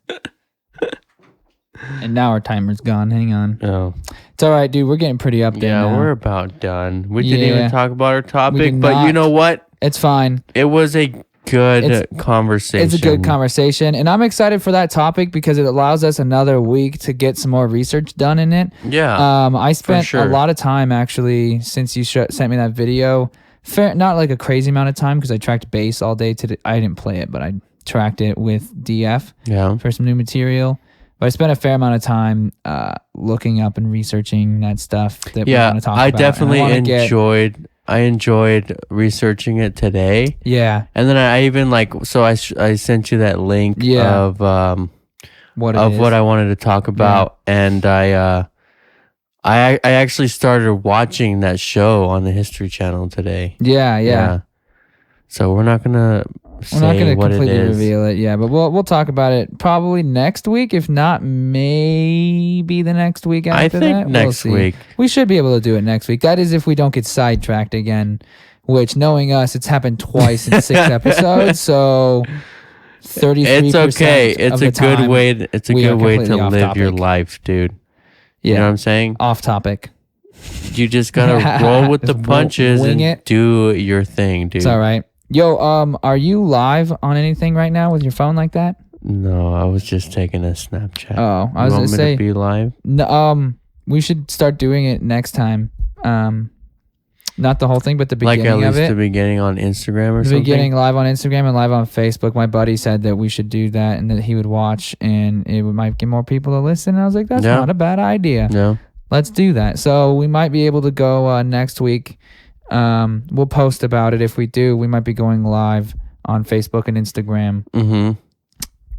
And now our timer's gone. Hang on. Oh. It's all right, dude. We're getting pretty up there now. Yeah, we're about done. We didn't even talk about our topic, but not. you know what? It's fine. It was a good conversation. It's a good conversation. And I'm excited for that topic because it allows us another week to get some more research done in it. Yeah. I spent a lot of time actually since you sent me that video. Not like a crazy amount of time because I tracked bass all day. I didn't play it, but I tracked it with DF for some new material. But I spent a fair amount of time looking up and researching that stuff that we want to talk about. I definitely enjoyed researching it today. Yeah. And then I even I sent you that link of what I wanted to talk about, and I actually started watching that show on the History Channel today. Yeah. So we're not gonna completely reveal it, but we'll talk about it probably next week. If not, maybe the next week after that. I think next week. We should be able to do it next week. That is if we don't get sidetracked again, which, knowing us, it's happened twice in 6 episodes, so 33%. It's okay. It's a good way to live your life, dude. You know what I'm saying? Off topic. You just gotta roll with the punches and do your thing, dude. It's all right. Yo, are you live on anything right now with your phone like that? No, I was just taking a Snapchat. Oh, I was gonna say, to be live. No, we should start doing it next time. Not the whole thing, but the beginning of it. Like at least the beginning on Instagram or something. The beginning live on Instagram and live on Facebook. My buddy said that we should do that and that he would watch and it might get more people to listen. And I was like, that's not a bad idea. No. Let's do that. So we might be able to go next week. We'll post about it. If we do, we might be going live on Facebook and Instagram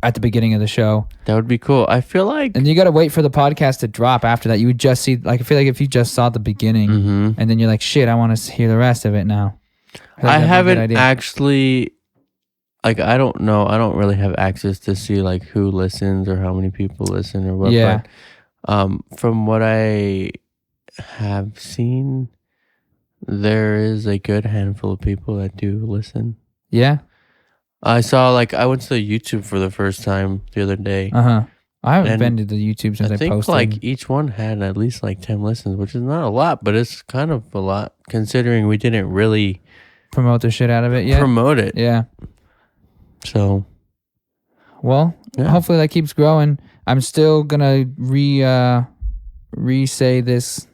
at the beginning of the show. That would be cool. I feel like, and you got to wait for the podcast to drop after that. You would just see, I feel like if you just saw the beginning and then you're like, shit, I want to hear the rest of it now. I haven't actually, I don't know. I don't really have access to see who listens or how many people listen or what. Yeah. But from what I have seen, there is a good handful of people that do listen. Yeah. I saw I went to YouTube for the first time the other day. I haven't And been to the YouTube since I think posted. like each one had at least like 10 listens, which is not a lot, but it's kind of a lot considering we didn't really promote the shit out of it yet. promote it. Yeah. So, well, yeah. hopefully that keeps growing. I'm still gonna re-say this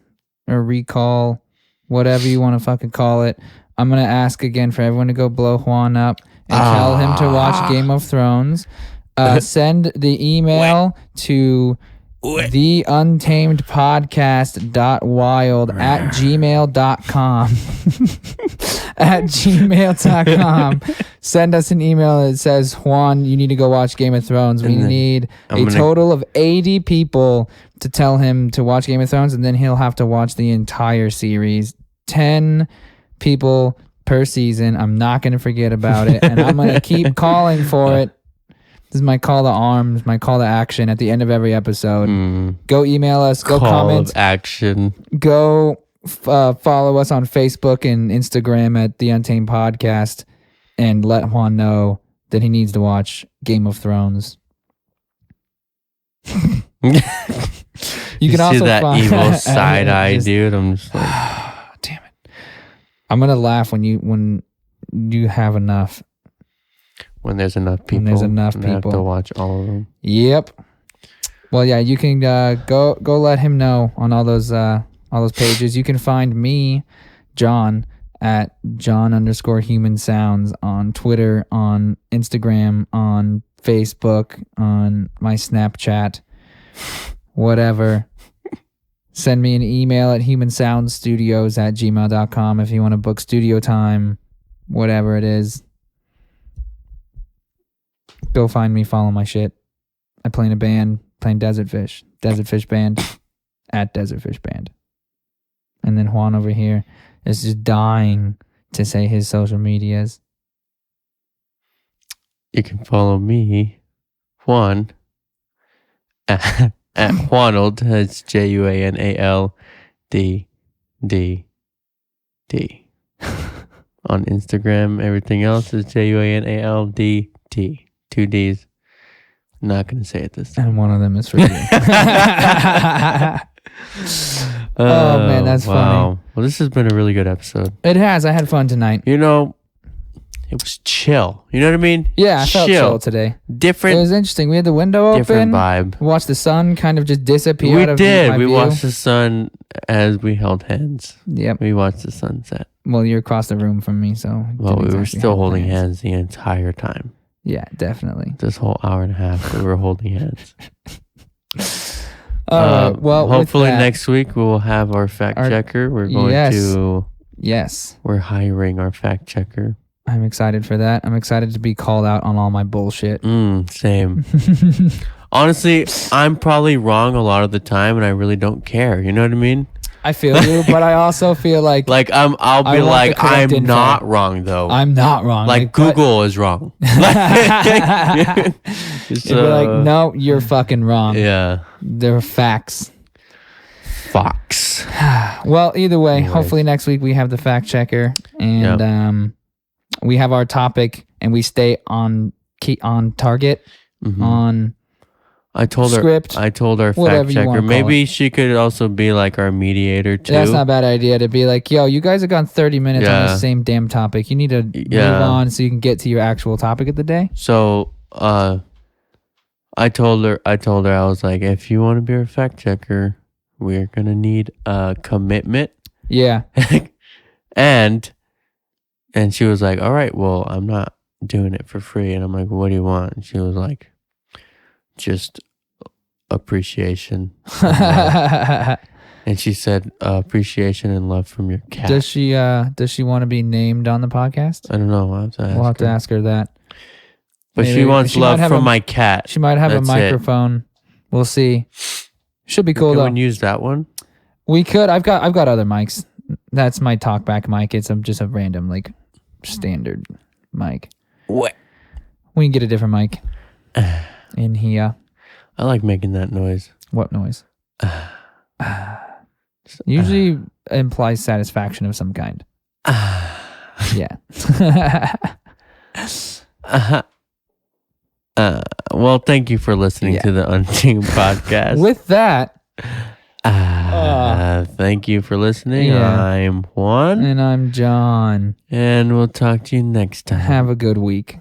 or recall, whatever you want to fucking call it. I'm gonna ask again for everyone to go blow Juan up and tell him to watch Game of Thrones. Send the email to the Untamed Podcast.wild at gmail.com. At gmail.com. Send us an email that says, Juan, you need to go watch Game of Thrones. We need a total of 80 people to tell him to watch Game of Thrones, and then he'll have to watch the entire series. 10 people per season. I'm not going to forget about it, and I'm going to keep calling for it. This is my call to arms, my call to action at the end of every episode. Go email us, go comment. Call of action. Go follow us on Facebook and Instagram at The Untamed Podcast and let Juan know that he needs to watch Game of Thrones. You can also see that find evil side eye, dude. I'm just like, damn it. I'm gonna laugh when you have enough. When there's enough people. When there's enough and I have people to watch all of them. Yep. Well, yeah, you can go let him know on all those pages. You can find me, John, at John_human_sounds on Twitter, on Instagram, on Facebook, on my Snapchat, whatever. Send me an email at humansoundstudios@gmail.com if you want to book studio time, whatever it is. Go find me, follow my shit. I play in a band, playing Desert Fish Band, at Desert Fish Band. And then Juan over here is just dying to say his social medias. You can follow me, Juan, at Juanold. That's JUANALDDD. On Instagram, everything else is JUANALDD. 2 Ds. Not going to say it this time. And one of them is for you. Oh, man, that's funny. Well, this has been a really good episode. It has. I had fun tonight. You know, it was chill. You know what I mean? Yeah, I felt chill today. Different. It was interesting. We had the window open. Different vibe. We watched the sun kind of just disappear We out of did. my We view. watched the sun as we held hands. Yep. We watched the sunset. Well, you're across the room from me, so... Well, we were still holding hands the entire time. Yeah, definitely. This whole hour and a half, we were holding hands. Well, hopefully next week we will have our fact checker. We're going to... Yes. We're hiring our fact checker. I'm excited for that. I'm excited to be called out on all my bullshit. Same. Honestly, I'm probably wrong a lot of the time, and I really don't care. You know what I mean? I feel you, but I also feel like I'll be like, I'm not wrong though. I'm not wrong. Like Google is wrong. You'd be like, no, you're fucking wrong. Yeah. They're facts. Fox. Well, either way, Anyways. Hopefully next week we have the fact checker and we have our topic and we stay on target on I told script, her. I told our whatever fact you checker. wanna call Maybe it. she could also be like our mediator too. That's not a bad idea to be like, yo, you guys have gone 30 minutes on the same damn topic. You need to move on so you can get to your actual topic of the day. So, I told her. I was like, if you want to be our fact checker, we're gonna need a commitment. Yeah. and she was like, all right, well, I'm not doing it for free. And I'm like, what do you want? And she was like, just appreciation. And she said appreciation and love from your cat. Does she want to be named on the podcast? I don't know. We'll have to ask her that. But Maybe. she wants She love might have from a- my cat. She might have That's a microphone. We'll see. Should be cool Can though. we use that one? We could. I've got other mics. That's my talkback mic. It's just a random like standard mic. What? We can get a different mic in here. I like making that noise. What noise? Usually implies satisfaction of some kind. Yeah. Well, thank you for listening to the Untamed podcast. With that, thank you for listening. Yeah. I'm Juan. and I'm John. And we'll talk to you next time. Have a good week.